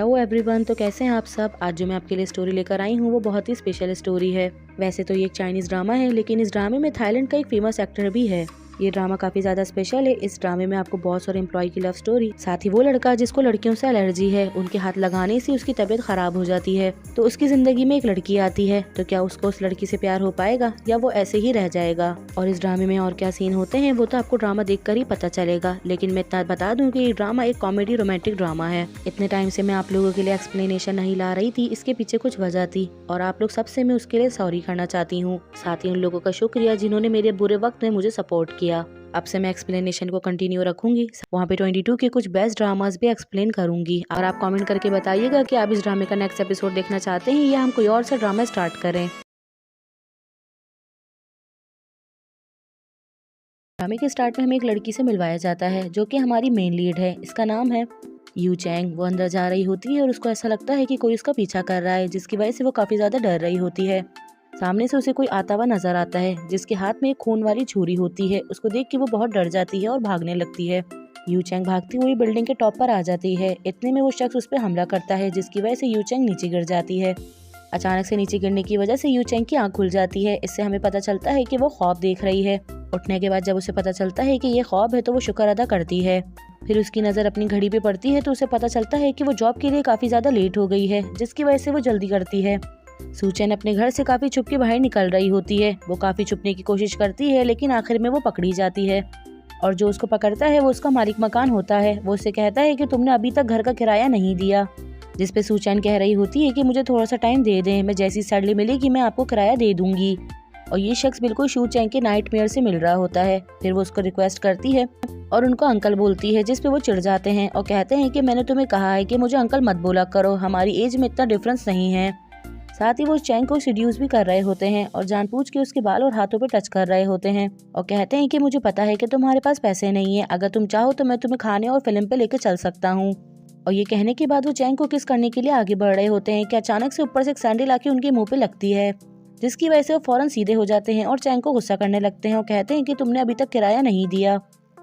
Hello everyone. तो कैसे हैं आप सब। आज जो मैं आपके लिए स्टोरी लेकर आई हूँ वो बहुत ही स्पेशल स्टोरी है। वैसे तो ये एक चाइनीज ड्रामा है, लेकिन इस ड्रामे में थाईलैंड का एक फेमस एक्टर भी है। ये ड्रामा काफी ज्यादा स्पेशल है। इस ड्रामे में आपको बहुत सारे एम्प्लॉय की लव स्टोरी, साथ ही वो लड़का जिसको लड़कियों से एलर्जी है, उनके हाथ लगाने से उसकी तबीयत खराब हो जाती है, तो उसकी जिंदगी में एक लड़की आती है। तो क्या उसको उस लड़की से प्यार हो पाएगा या वो ऐसे ही रह जाएगा। और इस ड्रामे में और क्या सीन होते हैं वो तो आपको ड्रामा देखकर ही पता चलेगा। लेकिन मैं इतना बता दूं कि ये ड्रामा एक कॉमेडी रोमांटिक ड्रामा है। इतने टाइम से मैं आप लोगों के लिए एक्सप्लेनेशन नहीं ला रही थी, इसके पीछे कुछ वजह थी और आप लोग सबसे मैं उसके लिए सॉरी करना चाहती हूँ। साथ ही उन लोगों का शुक्रिया जिन्होंने मेरे बुरे वक्त में मुझे सपोर्ट किया। अब से मैं एक्सप्लेनेशन को कंटिन्यू रखूंगी। वहाँ पे 22 के कुछ बेस्ट ड्रामास भी एक्सप्लेन करूंगी और आप कमेंट करके बताइएगा कि आप इस ड्रामे का नेक्स्ट एपिसोड देखना चाहते हैं या हम कोई और सा ड्रामा स्टार्ट करें। ड्रामे के स्टार्ट में हमें एक लड़की से मिलवाया जाता है जो कि हमारी मेन लीड है। इसका नाम है यू चैंग। वो अंदर जा रही होती है और उसको ऐसा लगता है कि कोई उसका पीछा कर रहा है, जिसकी वजह से वो काफी ज्यादा डर रही होती है। सामने से उसे कोई आता हुआ नजर आता है जिसके हाथ में एक खून वाली छुरी होती है। उसको देख के वो बहुत डर जाती है और भागने लगती है। यू चैंग भागती हुई बिल्डिंग के टॉप पर आ जाती है। इतने में वो शख्स उस पर हमला करता है, जिसकी वजह से यू चैंग नीचे गिर जाती है। अचानक से नीचे गिरने की वजह से यू चैंग की आंख खुल जाती है। इससे हमें पता चलता है कि वो ख्वाब देख रही है। उठने के बाद जब उसे पता चलता है कि ये ख्वाब है तो वो शुक्र अदा करती है। फिर उसकी नज़र अपनी घड़ी पे पड़ती है तो उसे पता चलता है कि वो जॉब के लिए काफ़ी ज़्यादा लेट हो गई है, जिसकी वजह से वो जल्दी करती है। सूचन अपने घर से काफ़ी छुप के बाहर निकल रही होती है। वो काफ़ी छुपने की कोशिश करती है, लेकिन आखिर में वो पकड़ी जाती है और जो उसको पकड़ता है वो उसका मालिक मकान होता है। वो उससे कहता है कि तुमने अभी तक घर का किराया नहीं दिया, जिस पे सूचन कह रही होती है कि मुझे थोड़ा सा टाइम दे दें, मैं जैसी सैलरी मिलेगी मैं आपको किराया दे दूंगी। और ये शख्स बिल्कुल शू चैंग के नाइटमेयर से मिल रहा होता है। फिर वो उसको रिक्वेस्ट करती है और उनको अंकल बोलती है, जिस पे वो चिढ़ जाते हैं और कहते हैं कि मैंने तुम्हें कहा है कि मुझे अंकल मत बोला करो, हमारी एज में इतना डिफरेंस नहीं है। साथ ही वो चैंग को सीड्यूस भी कर रहे होते हैं और जानबूझ के उसके बाल और हाथों पे टच कर रहे होते हैं और कहते हैं कि मुझे पता है कि तुम्हारे पास पैसे नहीं है, अगर तुम चाहो तो मैं तुम्हें खाने और फिल्म पे लेकर चल सकता हूँ। और ये कहने के बाद वो चैंग को किस करने के लिए आगे बढ़ रहे होते हैं कि अचानक से ऊपर से एक सैंडल आके उनके मुंह पे लगती है, जिसकी वजह से वो फौरन सीधे हो जाते हैं और चैंग को गुस्सा करने लगते हैं और कहते हैं कि तुमने अभी तक किराया नहीं दिया।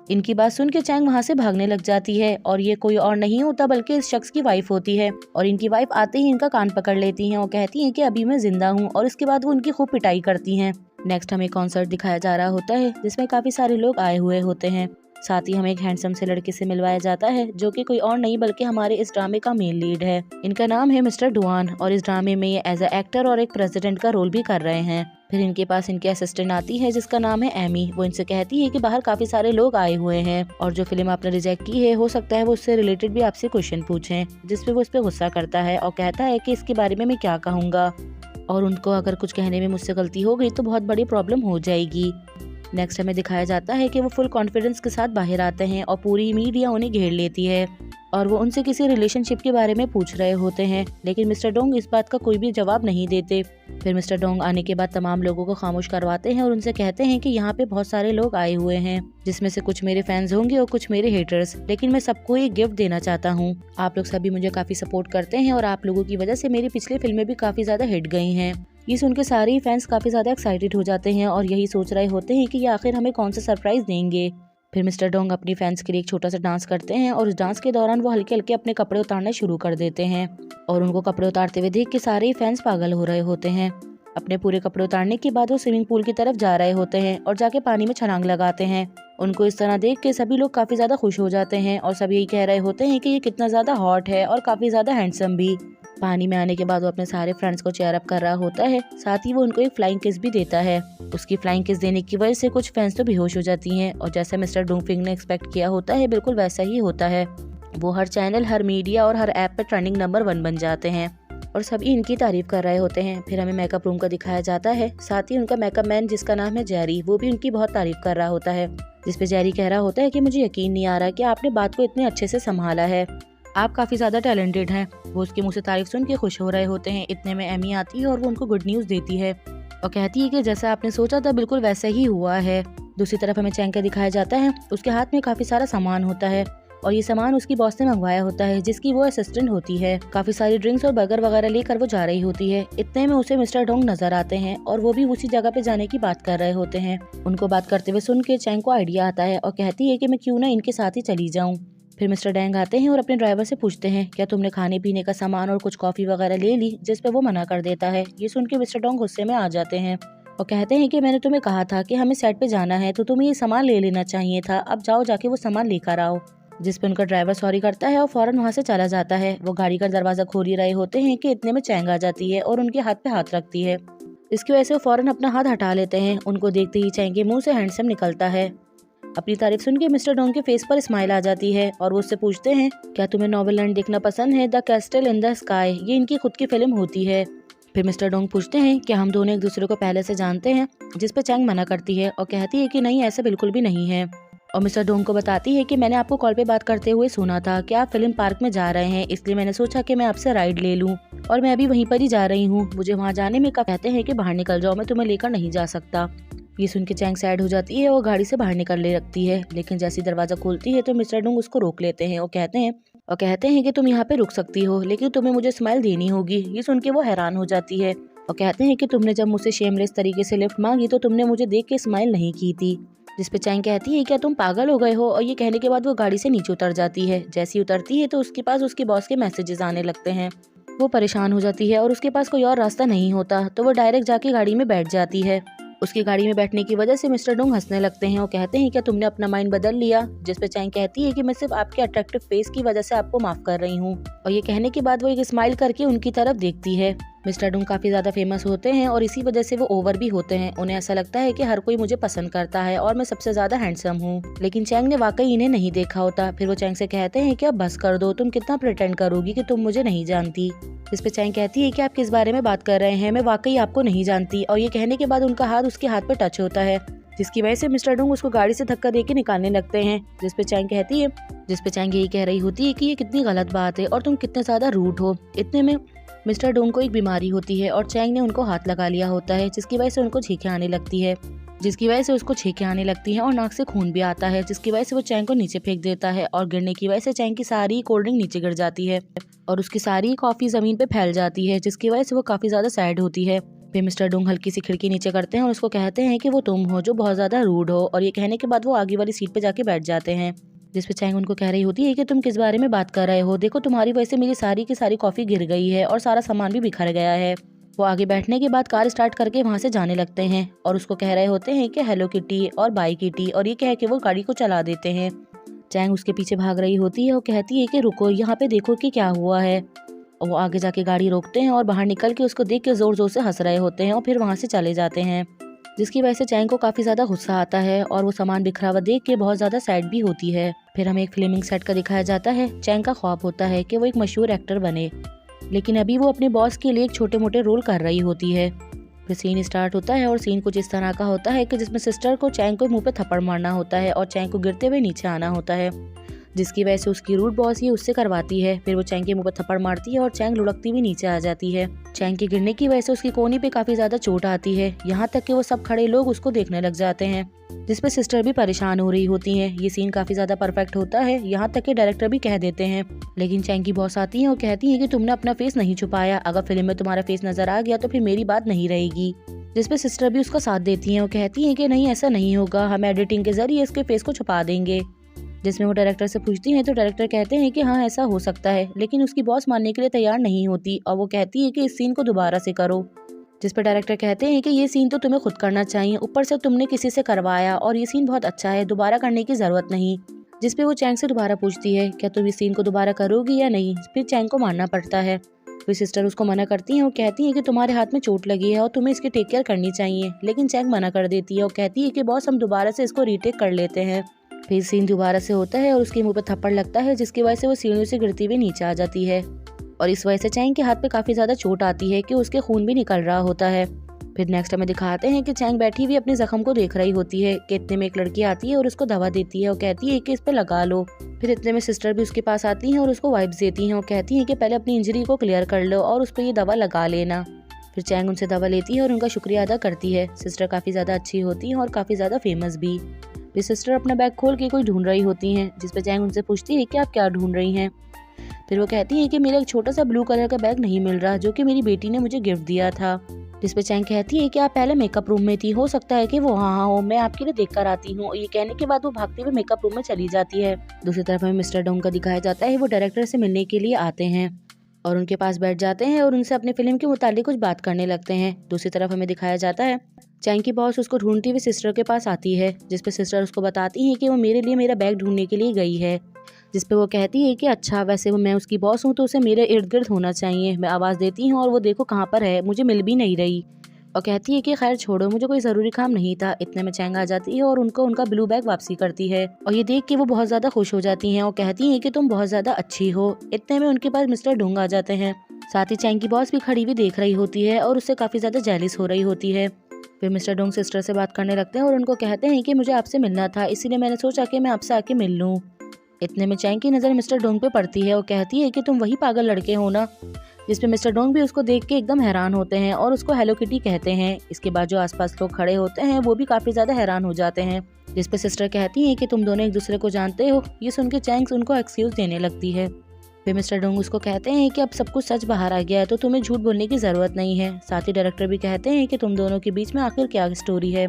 इनकी बात सुन के चैंग वहाँ से भागने लग जाती है और ये कोई और नहीं होता बल्कि इस शख्स की वाइफ होती है। और इनकी वाइफ आते ही इनका कान पकड़ लेती हैं और कहती हैं कि अभी मैं जिंदा हूँ, और इसके बाद वो उनकी खूब पिटाई करती हैं। नेक्स्ट हमें कॉन्सर्ट दिखाया जा रहा होता है जिसमें काफी सारे लोग आए हुए होते हैं। साथ ही हमें एक हैंडसम से लड़के से मिलवाया जाता है जो कि कोई और नहीं बल्कि हमारे इस ड्रामे का मेन लीड है। इनका नाम है मिस्टर डुआन और इस ड्रामे में ये एज अ एक्टर और एक प्रेसिडेंट का रोल भी कर रहे हैं। फिर इनके पास इनकी असिस्टेंट आती है जिसका नाम है एमी। वो इनसे कहती है कि बाहर काफी सारे लोग आए हुए हैं और जो फिल्म आपने रिजेक्ट की है हो सकता है वो उससे रिलेटेड भी आपसे क्वेश्चन पूछें, जिसपे वो इस पे गुस्सा करता है और कहता है कि इसके बारे में मैं क्या कहूँगा और उनको अगर कुछ कहने में मुझसे गलती हो गई तो बहुत बड़ी प्रॉब्लम हो जाएगी। नेक्स्ट हमें दिखाया जाता है कि वो फुल कॉन्फिडेंस के साथ बाहर आते हैं और पूरी मीडिया उन्हें घेर लेती है और वो उनसे किसी रिलेशनशिप के बारे में पूछ रहे होते हैं, लेकिन मिस्टर डोंग इस बात का कोई भी जवाब नहीं देते। फिर मिस्टर डोंग आने के बाद तमाम लोगों को खामोश करवाते हैं और उनसे कहते हैं कि यहाँ पे बहुत सारे लोग आए हुए हैं, जिसमें से कुछ मेरे फैंस होंगे और कुछ मेरे हेटर्स, लेकिन मैं सबको एक गिफ्ट देना चाहता हूँ। आप लोग सभी मुझे काफी सपोर्ट करते हैं और आप लोगों की वजह से मेरी पिछली फिल्में भी काफी ज्यादा हिट गई हैं। ये सुन के सारे ही फैंस काफी ज्यादा एक्साइटेड हो जाते हैं और यही सोच रहे होते हैं कि ये आखिर हमें कौन सा सरप्राइज देंगे। फिर मिस्टर डोंग अपनी फैंस के लिए एक छोटा सा डांस करते हैं और उस डांस के दौरान वो हल्के हल्के अपने कपड़े उतारना शुरू कर देते हैं और उनको कपड़े उतारते हुए देख के सारे ही फैंस पागल हो रहे होते हैं। अपने पूरे कपड़े उतारने के बाद वो स्विमिंग पूल की तरफ जा रहे होते हैं और जाके पानी में छलांग लगाते हैं। उनको इस तरह देख के सभी लोग काफी ज्यादा खुश हो जाते हैं और सभी यही कह रहे होते हैं कि ये कितना ज्यादा हॉट है और काफी ज्यादा हैंडसम भी। पानी में आने के बाद वो अपने सारे फ्रेंड्स को चेयर अप कर रहा होता है, साथ ही वो उनको एक फ्लाइंग किस भी देता है। उसकी फ्लाइंग किस देने की वजह से कुछ फैंस तो बेहोश हो जाती हैं और जैसा मिस्टर डोंगफिंग ने एक्सपेक्ट किया होता है बिल्कुल वैसा ही होता है। वो हर चैनल, हर मीडिया और हर ऐप पे ट्रेंडिंग नंबर 1 बन जाते हैं और सभी इनकी तारीफ कर रहे होते हैं। फिर हमें मेकअप रूम का दिखाया जाता है, साथ ही उनका मेकअप मैन जिसका नाम है जेरी, वो भी उनकी बहुत तारीफ कर रहा होता है, जिसपे जेरी कह रहा होता है कि मुझे यकीन नहीं आ रहा कि आपने बात को इतने अच्छे से संभाला है, आप काफी ज्यादा टैलेंटेड हैं। वो उसके मुंह से तारीफ सुन के खुश हो रहे होते हैं। इतने में एमी आती है और वो उनको गुड न्यूज देती है और कहती है कि जैसा आपने सोचा था बिल्कुल वैसा ही हुआ है। दूसरी तरफ हमें चैंग का दिखाया जाता है, उसके हाथ में काफी सारा सामान होता है और ये सामान उसकी बॉस ने मंगवाया होता है, जिसकी वो असिस्टेंट होती है। काफी सारी ड्रिंक्स और बर्गर वगैरह लेकर वो जा रही होती है। इतने में उसे मिस्टर डोंग नजर आते हैं और वो भी उसी जगह पे जाने की बात कर रहे होते हैं। उनको बात करते हुए सुन के चैंग को आइडिया आता है और कहती है कि मैं क्यों ना इनके साथ ही चली जाऊं। फिर मिस्टर डैंग आते हैं और अपने ड्राइवर से पूछते हैं क्या तुमने खाने पीने का सामान और कुछ कॉफ़ी वगैरह ले ली, जिस पे वो मना कर देता है। ये सुन के मिस्टर डोंग गुस्से में आ जाते हैं और कहते हैं कि मैंने तुम्हें कहा था कि हमें सेट पे जाना है तो तुम्हें ये सामान ले लेना चाहिए था, अब जाओ जाके वो सामान लेकर आओ। जिस पे उनका ड्राइवर सॉरी करता है और फौरन वहाँ से चला जाता है। वो गाड़ी का दरवाजा खोल ही रहे होते हैं कि इतने में चैंग आ जाती है और उनके हाथ पे हाथ रखती है। इसकी वजह से वो फौरन अपना हाथ हटा लेते हैं। उनको देखते ही चैंग के मुंह से हैंडसम निकलता है। अपनी तारीफ सुन के मिस्टर डोंग के फेस पर स्माइल आ जाती है और वो उससे पूछते हैं क्या तुम्हें नोवेलैंड देखना पसंद है, the castle in the sky. ये इनकी खुद की फिल्म होती है। फिर मिस्टर डोंग पूछते हैं कि हम दोनों एक दूसरे को पहले से जानते हैं, जिस पे चैंग मना करती है और कहती है कि नहीं, ऐसा बिल्कुल भी नहीं है। और मिस्टर डोंग को बताती है कि मैंने आपको कॉल पे बात करते हुए सुना था कि आप फिल्म पार्क में जा रहे हैं, इसलिए मैंने सोचा कि मैं आपसे राइड ले लूं और मैं अभी वहीं पर ही जा रही हूँ। मुझे वहाँ जाने में कहते हैं कि बाहर निकल जाओ, मैं तुम्हें लेकर नहीं जा सकता। ये सुन के चैंग सैड हो जाती है और गाड़ी से बाहर निकलने लगती है, लेकिन जैसे दरवाजा खोलती है तो मिस्टर डोंग उसको रोक लेते हैं और कहते हैं कि तुम यहाँ पे रुक सकती हो, लेकिन तुम्हें मुझे स्माइल देनी होगी। ये सुन के वो हैरान हो जाती है और कहते हैं कि तुमने जब मुझसे शेमलेस तरीके से लिफ्ट मांगी तो तुमने मुझे देख के स्माइल नहीं की थी। जिस पे चैंग कहती है क्या तुम पागल हो गए हो, और ये कहने के बाद वो गाड़ी से नीचे उतर जाती है। जैसी उतरती है तो उसके पास उसके बॉस के मैसेजेस आने लगते हैं। वो परेशान हो जाती है और उसके पास कोई और रास्ता नहीं होता तो वो डायरेक्ट जाके गाड़ी में बैठ जाती है। उसकी गाड़ी में बैठने की वजह से मिस्टर डोंग हंसने लगते हैं और कहते हैं क्या तुमने अपना माइंड बदल लिया। जिस पे चैंग कहती है कि मैं सिर्फ आपके अट्रैक्टिव फेस की वजह से आपको माफ कर रही हूँ। और ये कहने के बाद वो एक स्माइल करके उनकी तरफ देखती है। मिस्टर डोंग काफी ज्यादा फेमस होते हैं और इसी वजह से वो ओवर भी होते हैं। उन्हें ऐसा लगता है कि हर कोई मुझे पसंद करता है और मैं सबसे ज्यादा हैंडसम हूँ, लेकिन चैंग ने वाकई इन्हें नहीं देखा होता। फिर वो चैंग से कहते हैं कि अब बस कर दो, तुम कितना प्रिटेंड करोगी कि तुम मुझे नहीं जानती। इस पे चैंग कहती है कि आप किस बारे में बात कर रहे हैं, मैं वाकई आपको नहीं जानती। और ये कहने के बाद उनका हाथ उसके हाथ पे टच होता है, जिसकी वजह से मिस्टर डोंग उसको गाड़ी से धक्का देके निकालने लगते हैं। जिस पे चैंग यही कह रही होती है कि ये कितनी गलत बात है और तुम कितने ज्यादा रूड हो। इतने में मिस्टर डोंग को एक बीमारी होती है और चैंग ने उनको हाथ लगा लिया होता है, जिसकी वजह से उनको छींकें आने लगती है। और नाक से खून भी आता है, जिसकी वजह से वो चैंग को नीचे फेंक देता है और गिरने की वजह से चैंग की सारी कोल्ड ड्रिंक नीचे गिर जाती है और उसकी सारी कॉफी जमीन पे फैल जाती है, जिसकी वजह से वो काफी ज्यादा सैड होती है। फिर मिस्टर डोंग हल्की सी खिड़की नीचे करते हैं और उसको कहते हैं कि वो तुम हो जो बहुत ज्यादा रूड हो। और ये कहने के बाद वो आगे वाली सीट पे जाके बैठ जाते हैं। जिस पे चैंग उनको कह रही होती है कि तुम किस बारे में बात कर रहे हो, देखो तुम्हारी वजह से मेरी सारी की सारी कॉफी गिर गई है और सारा सामान भी बिखर गया है। वो आगे बैठने के बाद कार स्टार्ट करके वहाँ से जाने लगते हैं और उसको कह रहे होते हैं कि हेलो किटी और बाय किटी, और ये कह के वो गाड़ी को चला देते हैं। चैंग उसके पीछे भाग रही होती है और कहती है कि रुको, यहाँ पे देखो कि क्या हुआ है। और वो आगे जाके गाड़ी रोकते हैं और बाहर निकल के उसको देख के जोर जोर से हंस रहे होते हैं और फिर वहाँ से चले जाते हैं, जिसकी वजह से चैंग को काफी ज्यादा गुस्सा आता है और वो सामान बिखरा हुआ देख के बहुत ज्यादा सैड भी होती है। फिर हमें एक फिल्मिंग सेट का दिखाया जाता है। चैंग का ख्वाब होता है कि वो एक मशहूर एक्टर बने, लेकिन अभी वो अपने बॉस के लिए एक छोटे मोटे रोल कर रही होती है। फिर सीन स्टार्ट होता है और सीन कुछ इस तरह का होता है कि जिसमें सिस्टर को चैंग को मुंह पे थप्पड़ मारना होता है और चैंग को गिरते हुए नीचे आना होता है, जिसकी वजह से उसकी रूट बॉस ये उससे करवाती है। फिर वो चैंग के मुंह पर थप्पड़ मारती है और चैंग लुढ़कती हुई नीचे आ जाती है। चैंग के गिरने की वजह से उसकी कोहनी पे काफी ज्यादा चोट आती है, यहाँ तक कि वो सब खड़े लोग उसको देखने लग जाते हैं, जिसपे सिस्टर भी परेशान हो रही होती हैं। ये सीन काफी ज्यादा परफेक्ट होता है, यहाँ तक कि डायरेक्टर भी कह देते हैं। लेकिन चैंग की बॉस आती है और कहती है कि तुमने अपना फेस नहीं छुपाया, अगर फिल्म में तुम्हारा फेस नजर आ गया तो फिर मेरी बात नहीं रहेगी। जिसपे सिस्टर भी उसका साथ देती है और कहती है कि नहीं, ऐसा नहीं होगा, हम एडिटिंग के जरिए इसके फेस को छुपा देंगे। जिसमें वो डायरेक्टर से पूछती हैं तो डायरेक्टर कहते हैं कि हाँ ऐसा हो सकता है, लेकिन उसकी बॉस मानने के लिए तैयार नहीं होती और वो कहती है कि इस सीन को दोबारा से करो। जिस पर डायरेक्टर कहते हैं कि ये सीन तो तुम्हें खुद करना चाहिए, ऊपर से तुमने किसी से करवाया और ये सीन बहुत अच्छा है, दोबारा करने की जरूरत नहीं। जिस पे वो चैंग से दोबारा पूछती है क्या तुम इस सीन को दोबारा करोगी या नहीं। फिर चैंग को मानना पड़ता है। फिर सिस्टर उसको मना करती है और कहती है कि तुम्हारे हाथ में चोट लगी है और तुम्हें इसकी टेक केयर करनी चाहिए, लेकिन चैंग मना कर देती है और कहती है कि बॉस हम दोबारा से इसको रीटेक कर लेते हैं। फिर सीन दोबारा से होता है और उसके मुंह पर थप्पड़ लगता है, जिसकी वजह से वो सीढ़ियों से गिरती हुई नीचे आ जाती है और इस वजह से चैंग के हाथ पे काफी ज्यादा चोट आती है कि उसके खून भी निकल रहा होता है। फिर नेक्स्ट हमें दिखाते हैं कि चैंग बैठी हुई अपने जख्म को देख रही होती है कि इतने में एक लड़की आती है और उसको दवा देती है और कहती है कि इस पे लगा लो। फिर इतने में सिस्टर भी उसके पास आती हैं और उसको वाइप्स देती हैं और कहती हैं कि पहले अपनी इंजरी को क्लियर कर लो और उस पर ये दवा लगा लेना। फिर चैंग उनसे दवा लेती है और उनका शुक्रिया अदा करती है। सिस्टर काफी ज्यादा अच्छी होती है और काफी ज्यादा फेमस भी। फिर सिस्टर अपना बैग खोल के कोई ढूंढ रही होती हैं, जिस पे चैंग उनसे पूछती है कि आप क्या ढूंढ रही हैं। फिर वो कहती है कि मेरा एक छोटा सा ब्लू कलर का बैग नहीं मिल रहा जो कि मेरी बेटी ने मुझे गिफ्ट दिया था। जिसपे चैंग कहती है कि आप पहले मेकअप रूम में थी, हो सकता है कि वो वहाँ हो, मैं आपके लिए देख कर आती हूँ। ये कहने के बाद वो भागते हुए मेकअप रूम में चली जाती है। दूसरी तरफ हमें मिस्टर डोंग का दिखाया जाता है, वो डायरेक्टर से मिलने के लिए आते हैं और उनके पास बैठ जाते हैं और उनसे अपनी फिल्म के मुतालिक कुछ बात करने लगते हैं। दूसरी तरफ हमें दिखाया जाता है चैंग की बॉस उसको ढूंढती हुई सिस्टर के पास आती है, जिसपे सिस्टर उसको बताती है कि वो मेरे लिए मेरा बैग ढूंढने के लिए गई है। जिसपे वो कहती है कि अच्छा, वैसे वो मैं उसकी बॉस हूँ तो उसे मेरे इर्द गिर्द होना चाहिए। मैं आवाज़ देती हूँ और वो देखो कहाँ पर है, मुझे मिल भी नहीं रही। और कहती है कि खैर छोड़ो, मुझे कोई ज़रूरी काम नहीं था। इतने में चैंग आ जाती है और उनको उनका ब्लू बैग वापसी करती है और ये देख के वो बहुत ज़्यादा खुश हो जाती हैं और कहती हैं कि तुम बहुत ज़्यादा अच्छी हो। इतने में उनके पास मिस्टर डोंग आ जाते हैं। साथ ही चैंग की बॉस भी खड़ी हुई देख रही होती है और उससे काफ़ी ज़्यादा जेलिस हो रही होती है। फिर मिस्टर डोंग सिस्टर से बात करने लगते हैं और उनको कहते हैं कि मुझे आपसे मिलना था, इसीलिए मैंने सोचा कि मैं आपसे आके मिल लूँ। इतने में चैंग की नज़र मिस्टर डोंग पे पड़ती है और कहती है कि तुम वही पागल लड़के हो ना। जिसपे मिस्टर डोंग भी उसको देख के एकदम हैरान होते हैं और उसको हेलो किटी कहते हैं। इसके बाद जो आसपास लोग खड़े होते हैं वो भी काफ़ी ज़्यादा हैरान हो जाते हैं। जिसपे सिस्टर कहती है कि तुम दोनों एक दूसरे को जानते हो। ये सुन के चैंग उनको एक्सक्यूज़ देने लगती है। फिर मिस्टर डोंग उसको कहते हैं कि अब सब कुछ सच बाहर आ गया है तो तुम्हें झूठ बोलने की ज़रूरत नहीं है। साथ ही डायरेक्टर भी कहते हैं कि तुम दोनों के बीच में आखिर क्या स्टोरी है।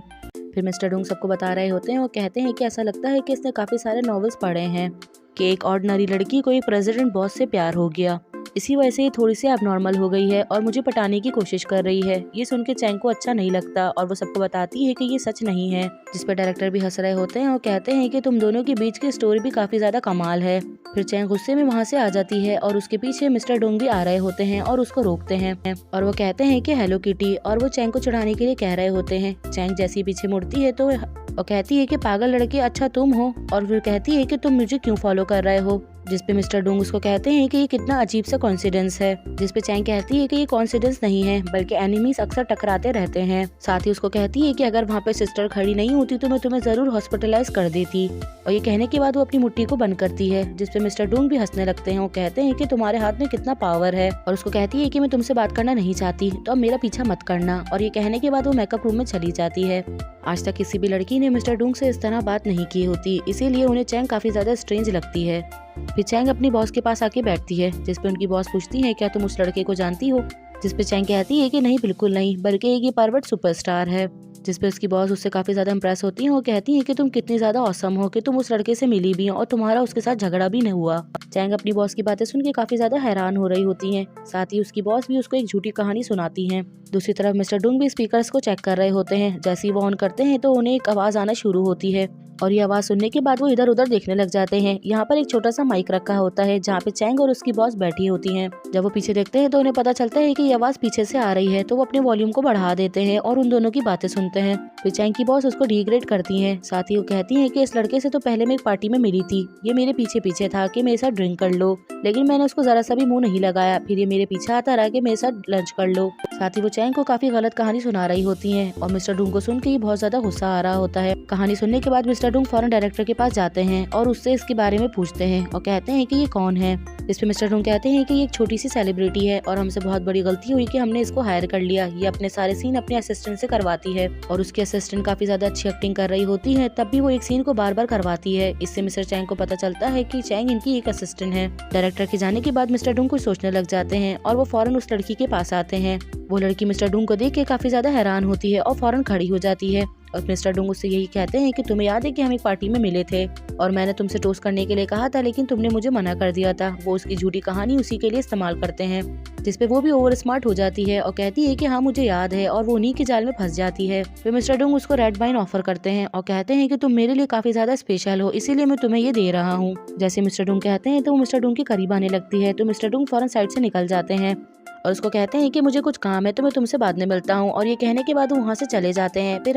फिर मिस्टर डोंग सबको बता रहे होते हैं और कहते हैं कि ऐसा लगता है कि इसने काफ़ी सारे नॉवेल्स पढ़े हैं कि एक ऑर्डिनरी लड़की को एक प्रेसिडेंट बॉस से प्यार हो गया, इसी वजह से ये थोड़ी सी एबनॉर्मल हो गई है और मुझे पटाने की कोशिश कर रही है। ये सुन के चैंग को अच्छा नहीं लगता और वो सबको बताती है कि ये सच नहीं है। जिस पर डायरेक्टर भी हंस रहे होते हैं और कहते हैं कि तुम दोनों के बीच की स्टोरी भी काफ़ी ज़्यादा कमाल है। फिर चैंग गुस्से में वहाँ से आ जाती है और उसके पीछे मिस्टर डोंग भी आ रहे होते हैं और उसको रोकते हैं और वो कहते हैं कि हेलो किटी, और वो चैंग को चढ़ाने के लिए कह रहे होते हैं। चैंग जैसी पीछे मुड़ती है तो और कहती है कि पागल लड़के, अच्छा तुम हो। और फिर कहती है कि तुम मुझे क्यों फॉलो कर रहे हो। जिसपे मिस्टर डोंग उसको कहते हैं कि ये कितना अजीब सा कॉन्सिडेंस है। जिसपे चैंग कहती है कि ये कॉन्सिडेंस नहीं है बल्कि एनिमीज अक्सर टकराते रहते हैं। साथ ही उसको कहती है कि अगर वहाँ पे सिस्टर खड़ी नहीं होती तो मैं तुम्हें जरूर हॉस्पिटलाइज कर देती। और ये कहने के बाद वो अपनी मुट्ठी को बंद करती है। जिसपे मिस्टर डोंग भी हंसने लगते हैं और कहते हैं कि तुम्हारे हाथ में कितना पावर है। और उसको कहती है कि मैं तुमसे बात करना नहीं चाहती तो अब मेरा पीछा मत करना। और ये कहने के बाद वो मेकअप रूम में चली जाती है। आज तक किसी भी लड़की ने मिस्टर डोंग से इस तरह बात नहीं की होती, इसीलिए उन्हें चैंग काफी ज्यादा स्ट्रेंज लगती है। फिर चैंग अपनी बॉस के पास आके बैठती है, जिसपे उनकी बॉस पूछती है क्या तुम उस लड़के को जानती हो। जिसपे चैंग कहती है कि नहीं, बिल्कुल नहीं, बल्कि ये परवर्ट सुपरस्टार है। जिसपे उसकी बॉस उससे काफी ज्यादा इम्प्रेस होती है और कहती है कि तुम कितनी ज्यादा औसम हो कि तुम उस लड़के से मिली भी हो और तुम्हारा उसके साथ झगड़ा भी नहीं हुआ। चैंग अपनी बॉस की बातें सुन के काफी ज्यादा हैरान हो रही होती है। साथ ही उसकी बॉस भी उसको एक झूठी कहानी सुनाती है। दूसरी तरफ मिस्टर डोंग भी स्पीकर्स को चेक कर रहे होते हैं। जैसे ही वो ऑन करते हैं तो उन्हें एक आवाज आना शुरू होती है और ये आवाज सुनने के बाद वो इधर उधर देखने लग जाते हैं। यहाँ पर एक छोटा सा माइक रखा होता है जहाँ पे चैंग और उसकी बॉस बैठी होती हैं। जब वो पीछे देखते हैं तो उन्हें पता चलता है कि ये आवाज पीछे से आ रही है, तो वो अपने वॉल्यूम को बढ़ा देते हैं और उन दोनों की बातें सुनते हैं। फिर चैंग की बॉस उसको डिग्रेड करती है। साथ ही वो कहती है कि इस लड़के से तो पहले मैं एक पार्टी में मिली थी, ये मेरे पीछे पीछे था कि मेरे साथ ड्रिंक कर लो, लेकिन मैंने उसको जरा सा भी मुंह नहीं लगाया। फिर ये मेरे पीछे आता रहा कि मेरे साथ लंच कर लो। साथ ही वो चैंग को काफी गलत कहानी सुना रही होती है और मिस्टर डोंग को सुन के ये बहुत ज्यादा गुस्सा आ रहा होता है। कहानी सुनने के बाद मिस्टर डोंग फौरन डायरेक्टर के पास जाते हैं और उससे इसके बारे में पूछते हैं और कहते हैं कि ये कौन है। इस पे मिस्टर डोंग कहते हैं कि ये एक छोटी सी सेलिब्रिटी है और हमसे बहुत बड़ी गलती हुई कि हमने इसको हायर कर लिया। ये अपने सारे सीन अपने असिस्टेंट से करवाती है और उसकी असिस्टेंट काफी ज्यादा अच्छी एक्टिंग कर रही होती है, तब भी वो एक सीन को बार बार करवाती है। इससे मिस्टर चैंग को पता चलता है कि चैंग इनकी एक असिस्टेंट है। डायरेक्टर के जाने के बाद मिस्टर डोंग कुछ सोचने लग जाते हैं और वो फौरन उस लड़की के पास आते हैं। वो लड़की मिस्टर डोंग को देख के काफी ज्यादा हैरान होती है और फौरन खड़ी हो जाती है और मिस्टर डोंग उससे यही कहते हैं कि तुम्हें याद है कि हम एक पार्टी में मिले थे और मैंने तुमसे टोस्ट करने के लिए कहा था, लेकिन तुमने मुझे मना कर दिया था। वो उसकी झूठी कहानी उसी के लिए इस्तेमाल करते हैं, जिसपे वो भी ओवर स्मार्ट हो जाती है और कहती है कि हाँ मुझे याद है, और वो उन्हीं के जाल में फंस जाती है। फिर मिस्टर डोंग उसको रेड वाइन ऑफर करते हैं और कहते हैं कि तुम मेरे लिए काफी ज्यादा स्पेशल हो, इसीलिए मैं तुम्हें ये दे रहा हूँ। जैसे मिस्टर डोंग कहते हैं तो वो मिस्टर डोंग के करीब आने लगती है, तो मिस्टर डोंग फौरन साइड से निकल जाते हैं और उसको कहते हैं कि मुझे कुछ काम है तो मैं तुमसे बाद में मिलता हूँ। और ये कहने के बाद वो वहाँ से चले जाते हैं। फिर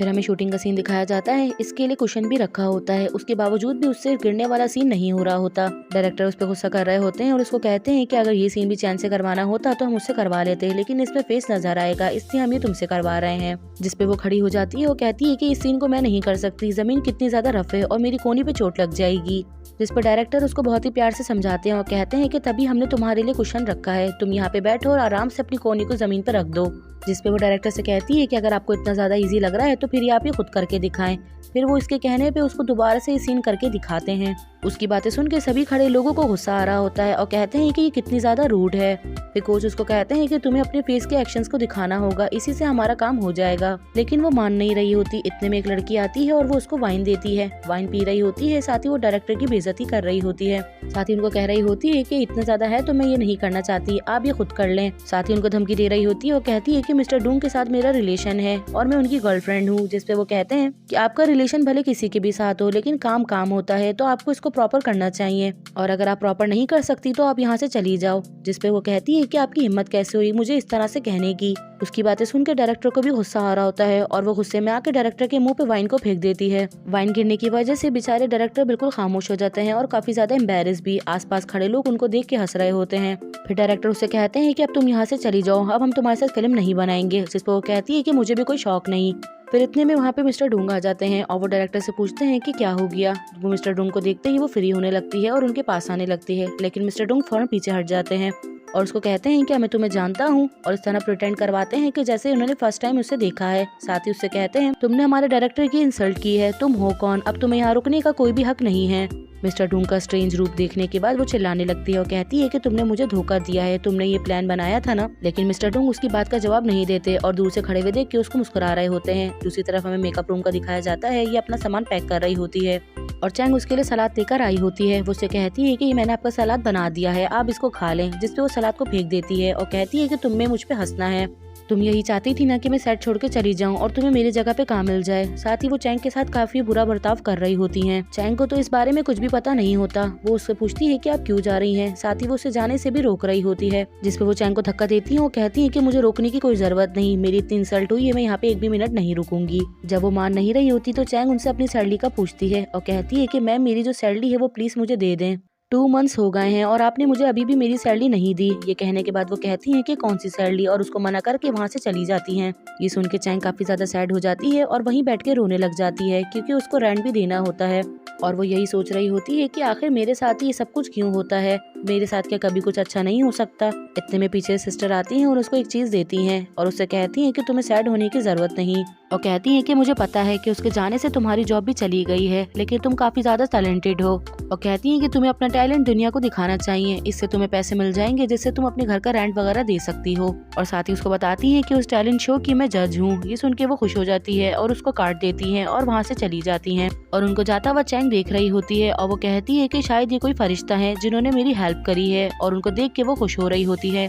हमें शूटिंग का सीन दिखाया जाता है। इसके लिए कुशन भी रखा होता है, उसके बावजूद भी उससे गिरने वाला सीन नहीं हो रहा होता। डायरेक्टर उस पर गुस्सा कर रहे होते हैं और उसको कहते हैं कि अगर ये सीन भी चैन से करवाना होता तो हम उससे करवा लेते, लेकिन इसमें फेस नजर आएगा, इसलिए हम ये तुमसे करवा रहे हैं। जिसपे वो खड़ी हो जाती है और कहती है कि इस सीन को मैं नहीं कर सकती, जमीन कितनी ज्यादा रफ है और मेरी कोहनी पे चोट लग जाएगी। जिस पर डायरेक्टर उसको बहुत ही प्यार से समझाते हैं और कहते हैं कि तभी हमने तुम्हारे लिए कुशन रखा है, तुम यहाँ पे बैठो और आराम से अपनी कोहनी को जमीन पर रख दो। जिस पे वो डायरेक्टर से कहती है कि अगर आपको इतना ज्यादा इजी लग रहा है तो फिर ये आप ये खुद करके दिखाएं। फिर वो इसके कहने पे उसको दोबारा से ये सीन करके दिखाते हैं। उसकी बातें सुन के सभी खड़े लोगों को गुस्सा आ रहा होता है और कहते हैं कि ये कितनी ज्यादा रूड है। फिर कोच उसको कहते हैं कि तुम्हें अपने फेस के एक्शंस को दिखाना होगा, इसी से हमारा काम हो जाएगा। लेकिन वो मान नहीं रही होती। इतने में एक लड़की आती है और वो उसको वाइन देती है। वाइन पी रही होती है, साथ ही वो डायरेक्टर की बेइज्जती कर रही होती है। साथ ही उनको कह रही होती है कि इतना ज्यादा है तो मैं ये नहीं करना चाहती, आप ये खुद कर लें। साथ ही उनको धमकी दे रही होती है और कहती है कि मिस्टर डूंग के साथ मेरा रिलेशन है और मैं उनकी गर्लफ्रेंड हूँ। जिसपे वो कहते हैं कि आपका रिलेशन भले किसी के भी साथ हो, लेकिन काम काम होता है, तो आपको इसको प्रॉपर करना चाहिए, और अगर आप प्रॉपर नहीं कर सकती तो आप यहाँ से चली जाओ। जिसपे वो कहती है कि आपकी हिम्मत कैसे हुई मुझे इस तरह से कहने की। उसकी बातें सुनकर डायरेक्टर को भी गुस्सा आ रहा होता है और वो गुस्से में आकर डायरेक्टर के मुंह पे वाइन को फेंक देती है। वाइन गिरने की वजह से बेचारे डायरेक्टर बिल्कुल खामोश हो जाते हैं और काफी ज्यादा एम्बैरेस भी। आसपास खड़े लोग उनको देख के हंस रहे होते हैं। फिर डायरेक्टर उससे कहते हैं कि अब तुम यहाँ से चली जाओ, अब हम तुम्हारे साथ फिल्म नहीं बनाएंगे। जिस पर वो कहती है कि मुझे भी कोई शौक नहीं। फिर इतने में वहाँ पे मिस्टर डूंग आ जाते हैं और वो डायरेक्टर से पूछते हैं कि क्या हो गया। वो मिस्टर डूंग को देखते ही वो फ्री होने लगती है और उनके पास आने लगती है, लेकिन मिस्टर डूंग फौरन पीछे हट जाते हैं और उसको कहते हैं कि मैं तुम्हें जानता हूँ, और इस तरह प्रिटेंड करवाते हैं कि जैसे उन्होंने फर्स्ट टाइम उसे देखा है। साथ ही उससे कहते हैं तुमने हमारे डायरेक्टर की इंसल्ट की है, तुम हो कौन, अब तुम्हें यहाँ रुकने का कोई भी हक नहीं है। मिस्टर डूंग का स्ट्रेंज रूप देखने के बाद वो चिल्लाने लगती है और कहती है कि तुमने मुझे धोखा दिया है, तुमने ये प्लान बनाया था ना। लेकिन मिस्टर डूंग उसकी बात का जवाब नहीं देते और दूर से खड़े हुए देख के उसको मुस्कुरा रहे होते हैं। दूसरी तरफ हमें मेकअप रूम का दिखाया जाता है। ये अपना सामान पैक कर रही होती है और चैंग उसके लिए सलाद लेकर आई होती है। वो उससे कहती है कि मैंने आपका सलाद बना दिया है, आप इसको खा लें। जिसपे वो सलाद को फेंक देती है और कहती है कि तुम्हें मुझ पे हंसना है, तुम यही चाहती थी ना कि मैं सेट छोड़ के चली जाऊं और तुम्हें मेरी जगह पे काम मिल जाए। साथ ही वो चैंग के साथ काफी बुरा बर्ताव कर रही होती हैं। चैंग को तो इस बारे में कुछ भी पता नहीं होता। वो उससे पूछती है कि आप क्यों जा रही हैं। साथ ही वो उसे जाने से भी रोक रही होती है, जिसपे वो चैंग को धक्का देती है और कहती है कि मुझे रोकने की कोई जरूरत नहीं, मेरी इतनी इंसल्ट हुई है, मैं यहाँ पे एक भी मिनट नहीं रुकूंगी। जब वो मान नहीं रही होती तो चैंग उनसे अपनी सैलरी का पूछती है और कहती है कि मैम मेरी जो सैलरी है वो प्लीज मुझे दे दें। 2 मंथ्स हो गए हैं और आपने मुझे अभी भी मेरी सैलरी नहीं दी। ये कहने के बाद वो कहती हैं कि कौन सी सैलरी, और उसको मना करके वहाँ से चली जाती हैं। ये सुन के चैंग काफी ज्यादा सैड हो जाती है और वहीं बैठ के रोने लग जाती है, क्योंकि उसको रेंट भी देना होता है और वो यही सोच रही होती है कि आखिर मेरे साथ ही ये सब कुछ क्यों होता है, मेरे साथ क्या कभी कुछ अच्छा नहीं हो सकता। इतने में पीछे सिस्टर आती हैं और उसको एक चीज देती हैं और उससे कहती हैं कि तुम्हें सैड होने की जरूरत नहीं, और कहती हैं कि मुझे पता है कि उसके जाने से तुम्हारी जॉब भी चली गई है, लेकिन तुम काफी ज्यादा टैलेंटेड हो, और कहती हैं कि तुम्हें अपना टैलेंट दुनिया को दिखाना चाहिए, इससे तुम्हें पैसे मिल जाएंगे जिससे तुम अपने घर का रेंट वगैरह दे सकती हो। और साथ ही उसको बताती हैं कि उस टैलेंट शो की मैं जज हूँ। ये सुन के वो खुश हो जाती है और उसको काट देती है और वहाँ से चली जाती है और उनको जाता हुआ चैंग देख रही होती है और वो कहती है कि शायद ये कोई फरिश्ता है जिन्होंने मेरी हेल्प करी है, और उनको देख के वो खुश हो रही होती है।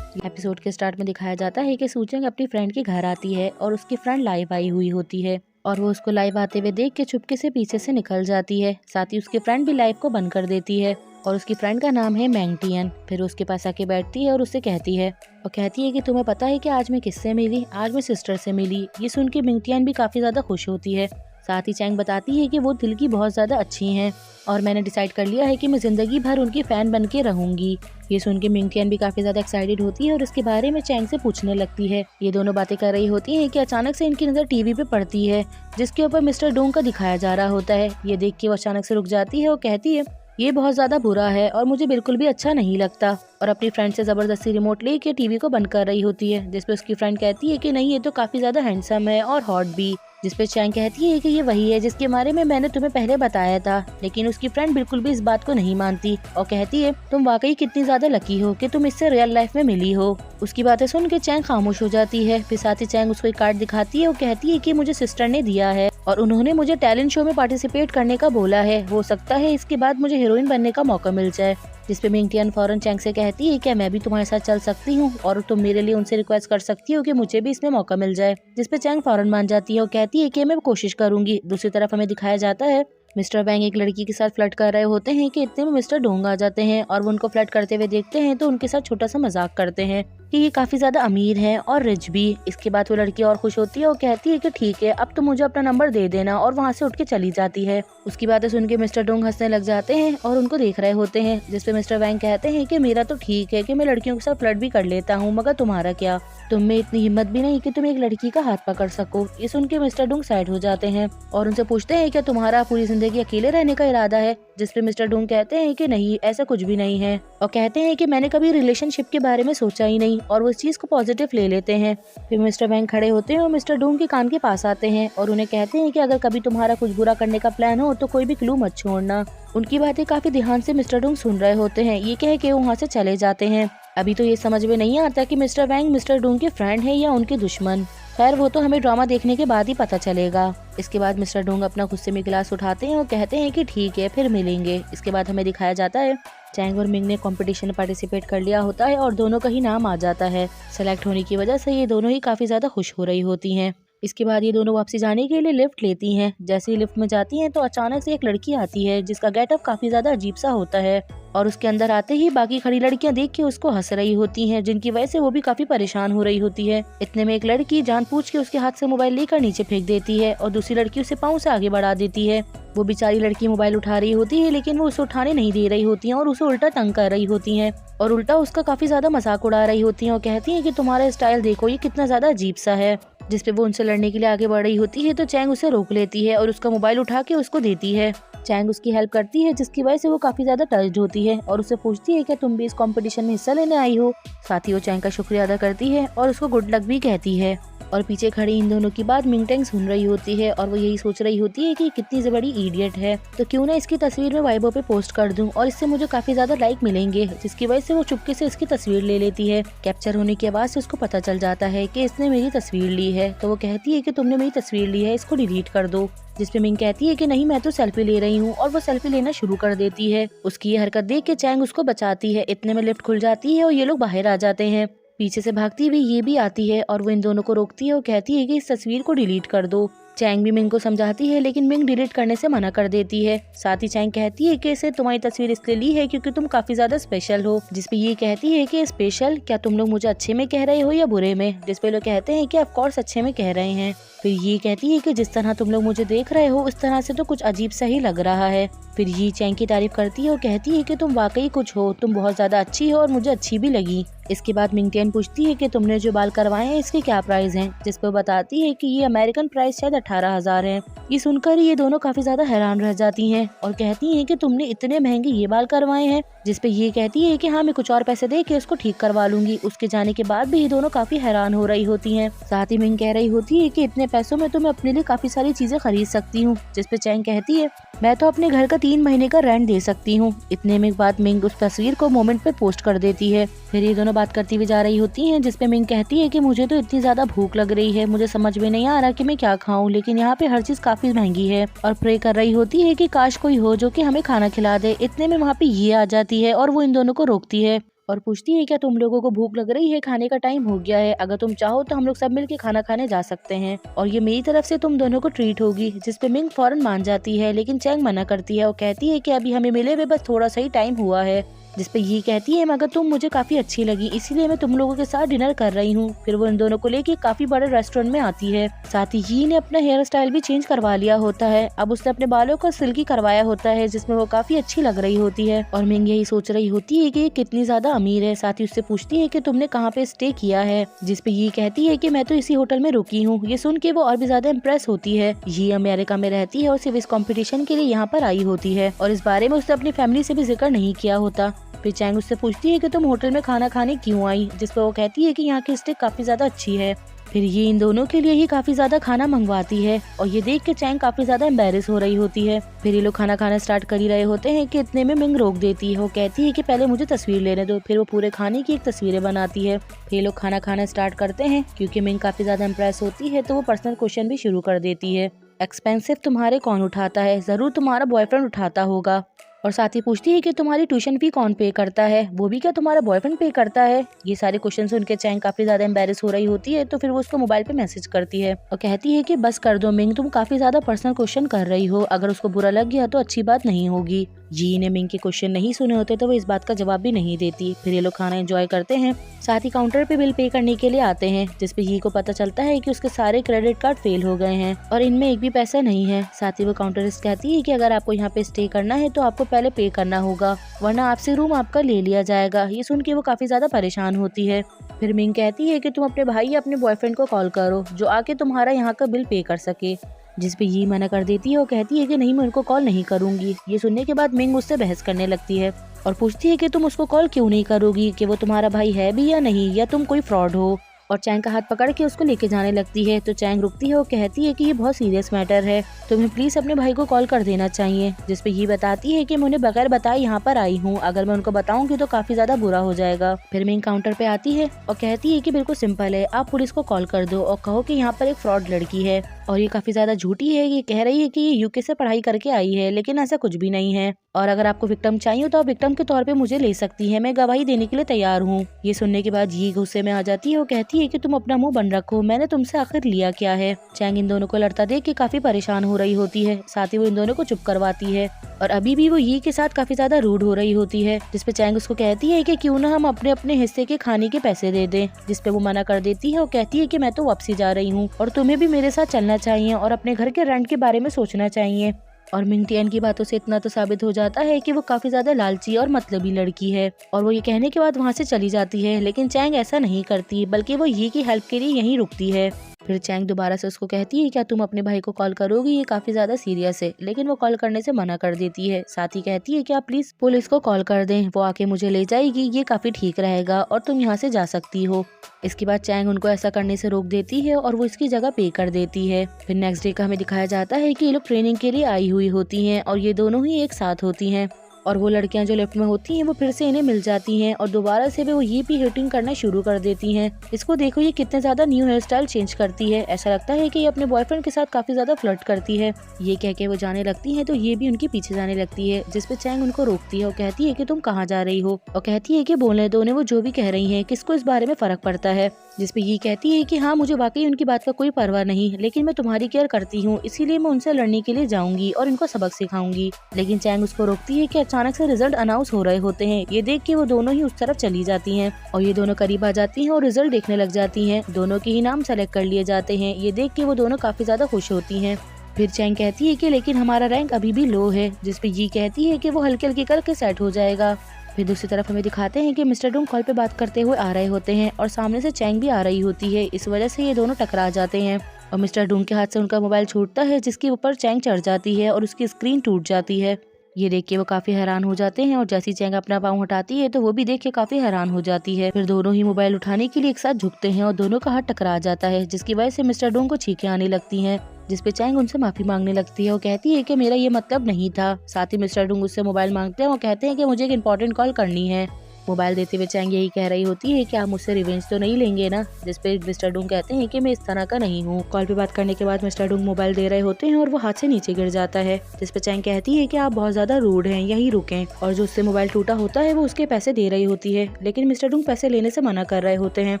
एपिसोड के स्टार्ट में दिखाया जाता है कि सूचेंग अपनी फ्रेंड के घर आती है और उसकी फ्रेंड लाइव आई हुई होती है और वो उसको लाइव आते हुए देख के चुपके से पीछे से निकल जाती है। साथ ही उसकी फ्रेंड भी लाइव को बंद कर देती है और उसकी फ्रेंड का नाम है मैंगटियन। फिर उसके पास आके बैठती है और उससे कहती है कि तुम्हें पता है कि आज मैं किससे मिली, आज मैं सिस्टर से मिली। ये सुन के मैंगटियन भी काफी ज्यादा खुश होती है। साथ ही चैंग बताती है कि वो दिल की बहुत ज्यादा अच्छी हैं और मैंने डिसाइड कर लिया है कि मैं जिंदगी भर उनकी फैन बन के रहूंगी। ये सुन के मैंगटियन भी काफी ज्यादा एक्साइटेड होती है और इसके बारे में चैंग से पूछने लगती है। ये दोनों बातें कर रही होती हैं कि अचानक से इनकी नजर टीवी पे पड़ती है जिसके ऊपर मिस्टर डोंग का दिखाया जा रहा होता है। ये देख के वो अचानक से रुक जाती है और कहती है ये बहुत ज्यादा बुरा है और मुझे बिल्कुल भी अच्छा नहीं लगता, और अपनी फ्रेंड से जबरदस्ती रिमोट लेके टीवी को बंद कर रही होती है। जिसपे उसकी फ्रेंड कहती है कि नहीं, ये तो काफी ज्यादा हैंडसम है और हॉट भी। जिसपे चैंग कहती है कि ये वही है जिसके बारे में मैंने तुम्हें पहले बताया था, लेकिन उसकी फ्रेंड बिल्कुल भी इस बात को नहीं मानती और कहती है तुम वाकई कितनी ज्यादा लकी हो कि तुम इससे रियल लाइफ में मिली हो। उसकी बातें सुन के चैंग खामोश हो जाती है। फिर साथ ही चैंग उसको एक कार्ड दिखाती है और कहती है कि मुझे सिस्टर ने दिया है और उन्होंने मुझे टैलेंट शो में पार्टिसिपेट करने का बोला है, हो सकता है इसके बाद मुझे हीरोइन बनने का मौका मिल जाए। जिसपे मैंगटियन फौरन चैंग से कहती है क्या मैं भी तुम्हारे साथ चल सकती हूँ और तुम मेरे लिए उनसे रिक्वेस्ट कर सकती हो कि मुझे भी इसमें मौका मिल जाए। जिसपे चैंग फौरन मान जाती है और कहती है कि मैं कोशिश करूंगी। दूसरी तरफ हमें दिखाया जाता है मिस्टर बैंग एक लड़की के साथ फ्लर्ट कर रहे होते हैं कि इतने में मिस्टर डोंग आ जाते हैं और वो उनको फ्लर्ट करते हुए देखते हैं तो उनके साथ छोटा सा मजाक करते हैं कि ये काफी ज्यादा अमीर हैं और रिच भी। इसके बाद वो लड़की और खुश होती है और कहती है कि ठीक है अब तो मुझे अपना नंबर दे देना, और वहाँ से उठ के चली जाती है। उसकी बातें सुन के मिस्टर डोंग हंसने लग जाते हैं और उनको देख रहे होते हैं। जिसपे मिस्टर बैंग कहते हैं कि मेरा तो ठीक है कि मैं लड़कियों के साथ फ्लर्ट भी कर लेता हूँ, मगर तुम्हारा क्या, तुम में इतनी हिम्मत भी नहीं कि तुम एक लड़की का हाथ पकड़ सको। ये सुन के मिस्टर डोंग साइड हो जाते हैं और उनसे पूछते हैं क्या तुम्हारा पूरी जिंदगी अकेले रहने का इरादा है। जिसपे मिस्टर डोंग कहते हैं कि नहीं, ऐसा कुछ भी नहीं है, और कहते हैं कि मैंने कभी रिलेशनशिप के बारे में सोचा ही नहीं, और वो इस चीज को पॉजिटिव ले लेते हैं। फिर मिस्टर वैंग खड़े होते हैं और मिस्टर डोंग के कान के पास आते हैं और उन्हें कहते हैं कि अगर कभी तुम्हारा कुछ बुरा करने का प्लान हो तो कोई भी क्लू मत छोड़ना। उनकी बातें काफी ध्यान से मिस्टर डोंग सुन रहे होते हैं। ये कह के वहाँ से चले जाते हैं। अभी तो ये समझ में नहीं आता कि मिस्टर वैंग मिस्टर डोंग के फ्रेंड है या उनके दुश्मन। खैर वो तो हमें ड्रामा देखने के बाद ही पता चलेगा। इसके बाद मिस्टर डोंग अपना गुस्से में गिलास उठाते हैं और कहते हैं कि ठीक है, फिर मिलेंगे। इसके बाद हमें दिखाया जाता है चैंग और मिंग ने कंपटीशन में पार्टिसिपेट कर लिया होता है और दोनों का ही नाम आ जाता है। सेलेक्ट होने की वजह से ये दोनों ही काफी ज्यादा खुश हो रही होती हैं। इसके बाद ये दोनों वापसी जाने के लिए लिफ्ट लेती हैं। जैसे ही लिफ्ट में जाती हैं तो अचानक से एक लड़की आती है जिसका गेटअप काफी ज्यादा अजीब सा होता है, और उसके अंदर आते ही बाकी खड़ी लड़कियां देख के उसको हंस रही होती हैं, जिनकी वजह से वो भी काफी परेशान हो रही होती है। इतने में एक लड़की जानबूझ के उसके हाथ से मोबाइल लेकर नीचे फेंक देती है और दूसरी लड़की उसे पाँव से आगे बढ़ा देती है। वो बेचारी लड़की मोबाइल उठा रही होती है लेकिन वो उसे उठाने नहीं दे रही होती है और उसे उल्टा तंग कर रही होती है और उल्टा उसका काफी ज्यादा मजाक उड़ा रही होती है और कहती है कि तुम्हारा स्टाइल देखो, ये कितना ज्यादा अजीब सा है। जिसपे वो उनसे लड़ने के लिए आगे बढ़ रही होती है तो चैंग उसे रोक लेती है और उसका मोबाइल उठा के उसको देती है। चैंग उसकी हेल्प करती है जिसकी वजह से वो काफी ज्यादा टच्ड होती है और उससे पूछती है कि तुम भी इस कंपटीशन में हिस्सा लेने आई हो। साथ ही वो चैंग का शुक्रिया अदा करती है और उसको गुड लक भी कहती है। और पीछे खड़ी इन दोनों की बात मिंग टेंग सुन रही होती है और वो यही सोच रही होती है कि कितनी बड़ी इडियट है, तो क्यों ना इसकी तस्वीर में वाइबो पे पोस्ट कर दूं और इससे मुझे काफी ज्यादा लाइक मिलेंगे। जिसकी वजह से वो चुपके से इसकी तस्वीर ले लेती है। कैप्चर होने की आवाज से उसको पता चल जाता है कि इसने मेरी तस्वीर ली है, तो वो कहती है कि तुमने मेरी तस्वीर ली है, इसको डिलीट कर दो। जिसपे मिंग कहती है कि नहीं, मैं तो सेल्फी ले रही हूँ, और वो सेल्फी लेना शुरू कर देती है। उसकी ये हरकत देख के चैंग उसको बचाती है। इतने में लिफ्ट खुल जाती है और ये लोग बाहर आ जाते हैं। पीछे से भागती हुई ये भी आती है और वो इन दोनों को रोकती है और कहती है कि इस तस्वीर को डिलीट कर दो। चैंग भी मिंग को समझाती है लेकिन मिंग डिलीट करने से मना कर देती है। साथ ही चैंग कहती है कि इसे तुम्हारी तस्वीर इसलिए ली है क्योंकि तुम काफी ज्यादा स्पेशल हो। जिसपे ये कहती है कि स्पेशल क्या तुम लोग मुझे अच्छे में कह रहे हो या बुरे में? जिसपे लोग कहते हैं कि ऑफ कोर्स अच्छे में कह रहे हैं। फिर ये कहती है कि जिस तरह तुम लोग मुझे देख रहे हो उस तरह से तो कुछ अजीब सा ही लग रहा है। फिर ये चैंग की तारीफ करती है और कहती है कि तुम वाकई कुछ हो, तुम बहुत ज्यादा अच्छी हो और मुझे अच्छी भी लगी। इसके बाद मिंग टियन पूछती है कि तुमने जो बाल करवाए हैं इसके क्या प्राइस हैं? जिसपे बताती है कि ये अमेरिकन प्राइस शायद 18,000 है। ये सुनकर ये दोनों काफी ज्यादा हैरान रह जाती हैं और कहती हैं कि तुमने इतने महंगे ये बाल करवाए हैं? जिसपे ये कहती है कि हाँ, मैं कुछ और पैसे दे के इसको ठीक करवा लूंगी। उसके जाने के बाद भी ये दोनों काफी हैरान हो रही होती हैं। साथ ही मिंग कह रही होती है कि इतने पैसों में तो मैं अपने लिए काफी सारी चीजें खरीद सकती हूँ। जिसपे चैंग कहती है मैं तो अपने घर का 3 महीने का रेंट दे सकती हूँ। इतने में बाद मिंग उस तस्वीर को मोमेंट पे पोस्ट कर देती है। फिर ये दोनों बात करती हुई जा रही होती हैं जिसपे मिंग कहती है कि मुझे तो इतनी ज्यादा भूख लग रही है, मुझे समझ में नहीं आ रहा कि मैं क्या खाऊं, लेकिन यहाँ पे हर चीज काफी महंगी है। और प्रे कर रही होती है कि काश कोई हो जो कि हमें खाना खिला दे। इतने में वहाँ पे ये आ जाती है और वो इन दोनों को रोकती है और पूछती है क्या तुम लोगों को भूख लग रही है? खाने का टाइम हो गया है, अगर तुम चाहो तो हम लोग सब मिलके खाना खाने जा सकते हैं और ये मेरी तरफ से तुम दोनों को ट्रीट होगी। जिसपे मिंग फौरन मान जाती है लेकिन चैंग मना करती है और कहती है कि अभी हमें मिले हुए बस थोड़ा सा ही टाइम हुआ है। जिसपे ये कहती है मगर तुम मुझे काफी अच्छी लगी इसीलिए मैं तुम लोगों के साथ डिनर कर रही हूँ। फिर वो इन दोनों को लेके काफी बड़े रेस्टोरेंट में आती है। साथ ही ये ने अपना हेयर स्टाइल भी चेंज करवा लिया होता है। अब उसने अपने बालों को सिल्की करवाया होता है जिसमें वो काफी अच्छी लग रही होती है और मिंग यही सोच रही होती है कि ये कितनी ज्यादा अमीर है। साथ ही उससे पूछती है कि तुमने कहाँ पे स्टे किया है? जिसपे ये कहती है कि मैं तो इसी होटल में रुकी हूँ। ये सुन के वो और भी ज्यादा इम्प्रेस होती है। ये अमेरिका में रहती है और सिर्फ इस कॉम्पिटिशन के लिए यहाँ पर आई होती है और इस बारे में उसने अपनी फैमिली से भी जिक्र नहीं किया होता। फिर चैंग उससे पूछती है कि तुम होटल में खाना खाने क्यों आई? जिसपे वो कहती है कि यहाँ की स्टेक काफी ज्यादा अच्छी है। फिर ये इन दोनों के लिए ही काफी ज्यादा खाना मंगवाती है और ये देख के चैंग काफी ज्यादा एम्बेरस हो रही होती है। फिर ये लोग खाना खाना स्टार्ट कर ही रहे होते हैं कि इतने में मिंग रोक देती है। वो कहती है कि पहले मुझे तस्वीर लेने दो। फिर वो पूरे खाने की एक तस्वीरें बनाती है। फिर ये लोग खाना खाना स्टार्ट करते हैं। क्योंकि मिंग काफी ज्यादा इम्प्रेस होती है तो वो पर्सनल क्वेश्चन भी शुरू कर देती है। एक्सपेंसिव तुम्हारे कौन उठाता है? जरूर तुम्हारा बॉयफ्रेंड उठाता होगा। और साथ ही पूछती है कि तुम्हारी ट्यूशन फी कौन पे करता है? वो भी क्या तुम्हारा बॉयफ्रेंड पे करता है? ये सारे क्वेश्चन सुन के चैंग काफी ज्यादा एम्बेरस हो रही होती है। तो फिर वो उसको मोबाइल पे मैसेज करती है और कहती है कि बस कर दो मिंग, तुम काफी ज्यादा पर्सनल क्वेश्चन कर रही हो, अगर उसको बुरा लग गया तो अच्छी बात नहीं होगी। जी ने मिंग के क्वेश्चन नहीं सुने होते तो वो इस बात का जवाब भी नहीं देती। फिर ये लोग खाना एंजॉय करते हैं। साथ ही काउंटर पे बिल पे करने के लिए आते हैं जिसपे ही को पता चलता है कि उसके सारे क्रेडिट कार्ड फेल हो गए हैं और इनमें एक भी पैसा नहीं है। साथ ही वो काउंटरिस्ट कहती है कि अगर आपको यहाँ पे स्टे करना है तो आपको पहले पे करना होगा, वरना आपसे रूम आपका ले लिया जाएगा। ये सुन के वो काफी ज्यादा परेशान होती है। फिर मिंग कहती है कि तुम अपने भाई या अपने बॉयफ्रेंड को कॉल करो जो आके तुम्हारा यहाँ का बिल पे कर सके। जिसपे ये मना कर देती है और कहती है कि नहीं, मैं उनको कॉल नहीं करूंगी। ये सुनने के बाद मिंग उससे बहस करने लगती है और पूछती है कि तुम उसको कॉल क्यों नहीं करोगी, कि वो तुम्हारा भाई है भी या नहीं, या तुम कोई फ्रॉड हो। और चैंग का हाथ पकड़ के उसको लेके जाने लगती है। तो चैंग रुकती है और कहती है कि ये बहुत सीरियस मैटर है, तुम्हें प्लीज अपने भाई को कॉल कर देना चाहिए। जिसपे ये बताती है कि मैं उन्हें बगैर बताए यहाँ पर आई हूँ, अगर मैं उनको बताऊंगी तो काफी ज्यादा बुरा हो जाएगा। फिर मिंग काउंटर पे आती है और कहती है कि बिल्कुल सिंपल है, आप पुलिस को कॉल कर दो और कहो कि यहाँ पर एक फ्रॉड लड़की है और ये काफी ज्यादा झूठी है। ये कह रही है कि ये यूके से पढ़ाई करके आई है, लेकिन ऐसा कुछ भी नहीं है। और अगर आपको विक्टिम चाहिए तो आप विक्टिम के तौर पे मुझे ले सकती है, मैं गवाही देने के लिए तैयार हूँ। ये सुनने के बाद ये गुस्से में आ जाती है और कहती है कि तुम अपना मुंह बंद रखो, मैंने तुमसे आखिर लिया क्या है। चैंग इन दोनों को लड़ता देख के काफी परेशान हो रही होती है, साथ ही वो इन दोनों को चुप करवाती है और अभी भी वो ये के साथ काफी ज्यादा रूड हो रही होती है। जिसपे चैंग उसको कहती है कि क्यों ना हम अपने अपने हिस्से के खाने के पैसे दे दें। जिसपे वो मना कर देती है और कहती है कि मैं तो वापसी जा रही हूँ और तुम्हें भी मेरे साथ चलना चाहिए और अपने घर के रेंट के बारे में सोचना चाहिए। और मिंग टियन की बातों से इतना तो साबित हो जाता है कि वो काफी ज्यादा लालची और मतलबी लड़की है और वो ये कहने के बाद वहाँ से चली जाती है। लेकिन चैंग ऐसा नहीं करती, बल्कि वो ये की हेल्प के लिए यहीं रुकती है। फिर चैंग दोबारा से उसको कहती है क्या तुम अपने भाई को कॉल करोगी, ये काफी ज्यादा सीरियस है। लेकिन वो कॉल करने से मना कर देती है, साथ ही कहती है कि आप प्लीज पुलिस को कॉल कर दें, वो आके मुझे ले जाएगी, ये काफी ठीक रहेगा और तुम यहाँ से जा सकती हो। इसके बाद चैंग उनको ऐसा करने से रोक देती है और वो इसकी जगह पे कर देती है। फिर नेक्स्ट डे का हमें दिखाया जाता है कि ये लोग ट्रेनिंग के लिए आई हुई होती हैं और ये दोनों ही एक साथ होती हैं और वो लड़कियां जो लिफ्ट में होती हैं वो फिर से इन्हें मिल जाती हैं और दोबारा से वो ये भी हिटिंग करना शुरू कर देती हैं। इसको देखो ये कितने ज्यादा न्यू हेयर स्टाइल चेंज करती है, ऐसा लगता है कि ये अपने बॉयफ्रेंड के साथ काफी ज्यादा फ्लर्ट करती है। ये कह के वो जाने लगती है तो ये भी उनके पीछे जाने लगती है। जिसपे चैंग उनको रोकती है और कहती है कि तुम कहाँ जा रही हो, और कहती है कि बोलने दो उन्हें, वो जो भी कह रही है, किसको इस बारे में फर्क पड़ता है। जिसपे ये कहती है कि हाँ मुझे वाकई उनकी बात का कोई परवाह नहीं, लेकिन मैं तुम्हारी केयर करती हूँ, इसीलिए मैं उनसे लड़ने के लिए जाऊंगी और इनको सबक सिखाऊंगी। लेकिन चैंग उसको रोकती है कि अचानक से रिजल्ट अनाउंस हो रहे होते हैं। ये देख के वो दोनों ही उस तरफ चली जाती हैं और ये दोनों करीब आ जाती हैं और रिजल्ट देखने लग जाती हैं। दोनों के ही नाम सेलेक्ट कर लिए जाते हैं। ये देख के वो दोनों काफी ज्यादा खुश होती हैं। फिर चैंग कहती है कि लेकिन हमारा रैंक अभी भी लो है। जिसपे ये कहती है कि वो हल्के हल्के करके सेट हो जाएगा। फिर दूसरी तरफ हमें दिखाते हैं कि मिस्टर डूंग कॉल पे बात करते हुए आ रहे होते हैं और सामने से चैंग भी आ रही होती है। इस वजह से ये दोनों टकरा जाते हैं और मिस्टर डूंग के हाथ से उनका मोबाइल छूटता है, जिसके ऊपर चैंग चढ़ जाती है और उसकी स्क्रीन टूट जाती है। ये देख के वो काफी हैरान हो जाते हैं और जैसी चैंग अपना पाँव हटाती है तो वो भी देख के काफी हैरान हो जाती है। फिर दोनों ही मोबाइल उठाने के लिए एक साथ झुकते हैं और दोनों का हाथ टकरा जाता है, जिसकी वजह से मिस्टर डूंग को छींकें आने लगती हैं। जिसपे चैंग उनसे माफी मांगने लगती है और कहती है कि मेरा ये मतलब नहीं था। साथ ही मिस्टर डूंग उससे मोबाइल मांगते हैं और कहते हैं कि मुझे एक इम्पोर्टेंट कॉल करनी है। मोबाइल देते हुए चैंग यही कह रही होती है कि आप मुझसे रिवेंज तो नहीं लेंगे ना। जिसपे मिस्टर डूंग कहते हैं कि मैं इस तरह का नहीं हूँ। कॉल पे बात करने के बाद मिस्टर डूंग मोबाइल दे रहे होते हैं और वो हाथ से नीचे गिर जाता है। जिसपे चैंग कहती है कि आप बहुत ज्यादा रूड हैं, यहीं रुकें। और जो उससे मोबाइल टूटा होता है वो उसके पैसे दे रही होती है, लेकिन मिस्टर डूंग पैसे लेने से मना कर रहे होते हैं।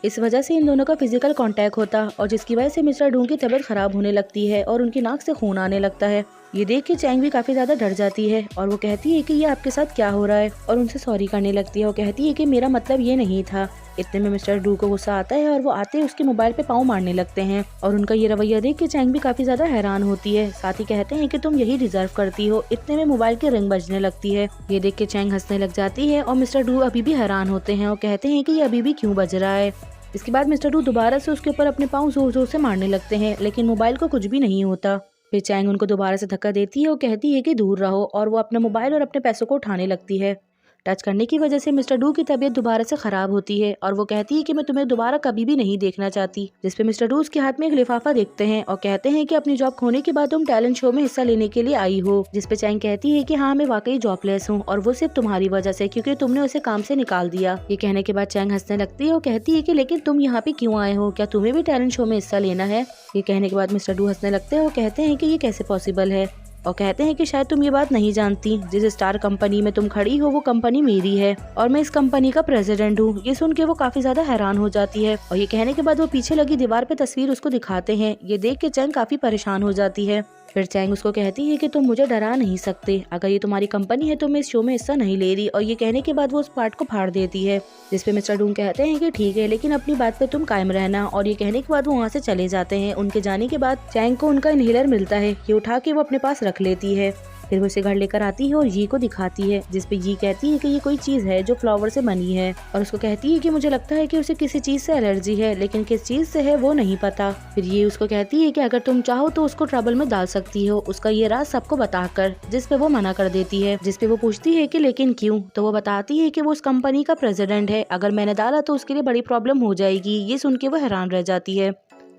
इस वजह से इन दोनों का फिजिकल कांटेक्ट होता और जिसकी वजह से मिस्टर डूंग की तबीयत खराब होने लगती है और उनकी नाक से खून आने लगता है। ये देख के चैंग भी काफी ज्यादा डर जाती है और वो कहती है कि ये आपके साथ क्या हो रहा है और उनसे सॉरी करने लगती है और कहती है कि मेरा मतलब ये नहीं था। इतने में मिस्टर डू को गुस्सा आता है और वो आते ही उसके मोबाइल पे पाँव मारने लगते हैं और उनका ये रवैया देख के चैंग भी काफी ज्यादा हैरान होती है। साथ ही कहते हैं कि तुम यही डिजर्व करती हो। इतने में मोबाइल की रिंग बजने लगती है। ये देख के चैंग हंसने लग जाती है और मिस्टर डू अभी भी हैरान होते हैं और कहते हैं कि ये अभी भी क्यों बज रहा है। इसके बाद मिस्टर डू दोबारा से उसके ऊपर अपने पाँव जोर जोर से मारने लगते हैं, लेकिन मोबाइल को कुछ भी नहीं होता। फिर चैंग उनको दोबारा से धक्का देती है और कहती है कि दूर रहो और वो अपना मोबाइल और अपने पैसों को उठाने लगती है। टच करने की वजह से मिस्टर डू की तबीयत दोबारा से खराब होती है और वो कहती है कि मैं तुम्हें दोबारा कभी भी नहीं देखना चाहती। जिसपे मिस्टर डू उसके हाथ में एक लिफाफा देखते हैं और कहते हैं कि अपनी जॉब खोने के बाद तुम टैलेंट शो में हिस्सा लेने के लिए आई हो। जिसपे चैंग कहती है कि हाँ मैं वाकई जॉबलेस हूँ और वो सिर्फ तुम्हारी वजह से, क्योंकि तुमने उसे काम से निकाल दिया। ये कहने के बाद चैंग हंसने लगती है और कहती है कि लेकिन तुम यहाँ पे क्यों आए हो, क्या तुम्हें भी टैलेंट शो में हिस्सा लेना है। ये कहने के बाद मिस्टर डू हंसने लगते हैं और कहते हैं कि ये कैसे पॉसिबल है और कहते हैं कि शायद तुम ये बात नहीं जानती, जिस स्टार कंपनी में तुम खड़ी हो वो कंपनी मेरी है और मैं इस कंपनी का प्रेसिडेंट हूँ। ये सुन के वो काफी ज्यादा हैरान हो जाती है और ये कहने के बाद वो पीछे लगी दीवार पे तस्वीर उसको दिखाते हैं। ये देख के चैंग काफी परेशान हो जाती है। फिर चैंग उसको कहती है कि तुम मुझे डरा नहीं सकते, अगर ये तुम्हारी कंपनी है तो मैं इस शो में हिस्सा नहीं ले रही। और ये कहने के बाद वो उस पार्ट को फाड़ देती है। जिसपे मिस्टर डूंग कहते हैं कि ठीक है, लेकिन अपनी बात पे तुम कायम रहना। और ये कहने के बाद वो वहाँ से चले जाते हैं। उनके जाने के बाद चैंग को उनका इनहेलर मिलता है, ये उठा के वो अपने पास रख लेती है। फिर वो इसे घर लेकर आती है और ये को दिखाती है, जिसपे ये कहती है कि ये कोई चीज है जो फ्लावर से बनी है और उसको कहती है कि मुझे लगता है कि उसे किसी चीज से एलर्जी है, लेकिन किस चीज से है वो नहीं पता। फिर ये उसको कहती है कि अगर तुम चाहो तो उसको ट्रबल में डाल सकती हो, उसका ये राज सबको बताकर, जिसपे वो मना कर देती है। जिसपे वो पूछती है कि लेकिन क्यों, तो वो बताती है कि वो उस कंपनी का प्रेसिडेंट है, अगर मैंने डाला तो उसके लिए बड़ी प्रॉब्लम हो जाएगी। ये सुन के वो हैरान रह जाती है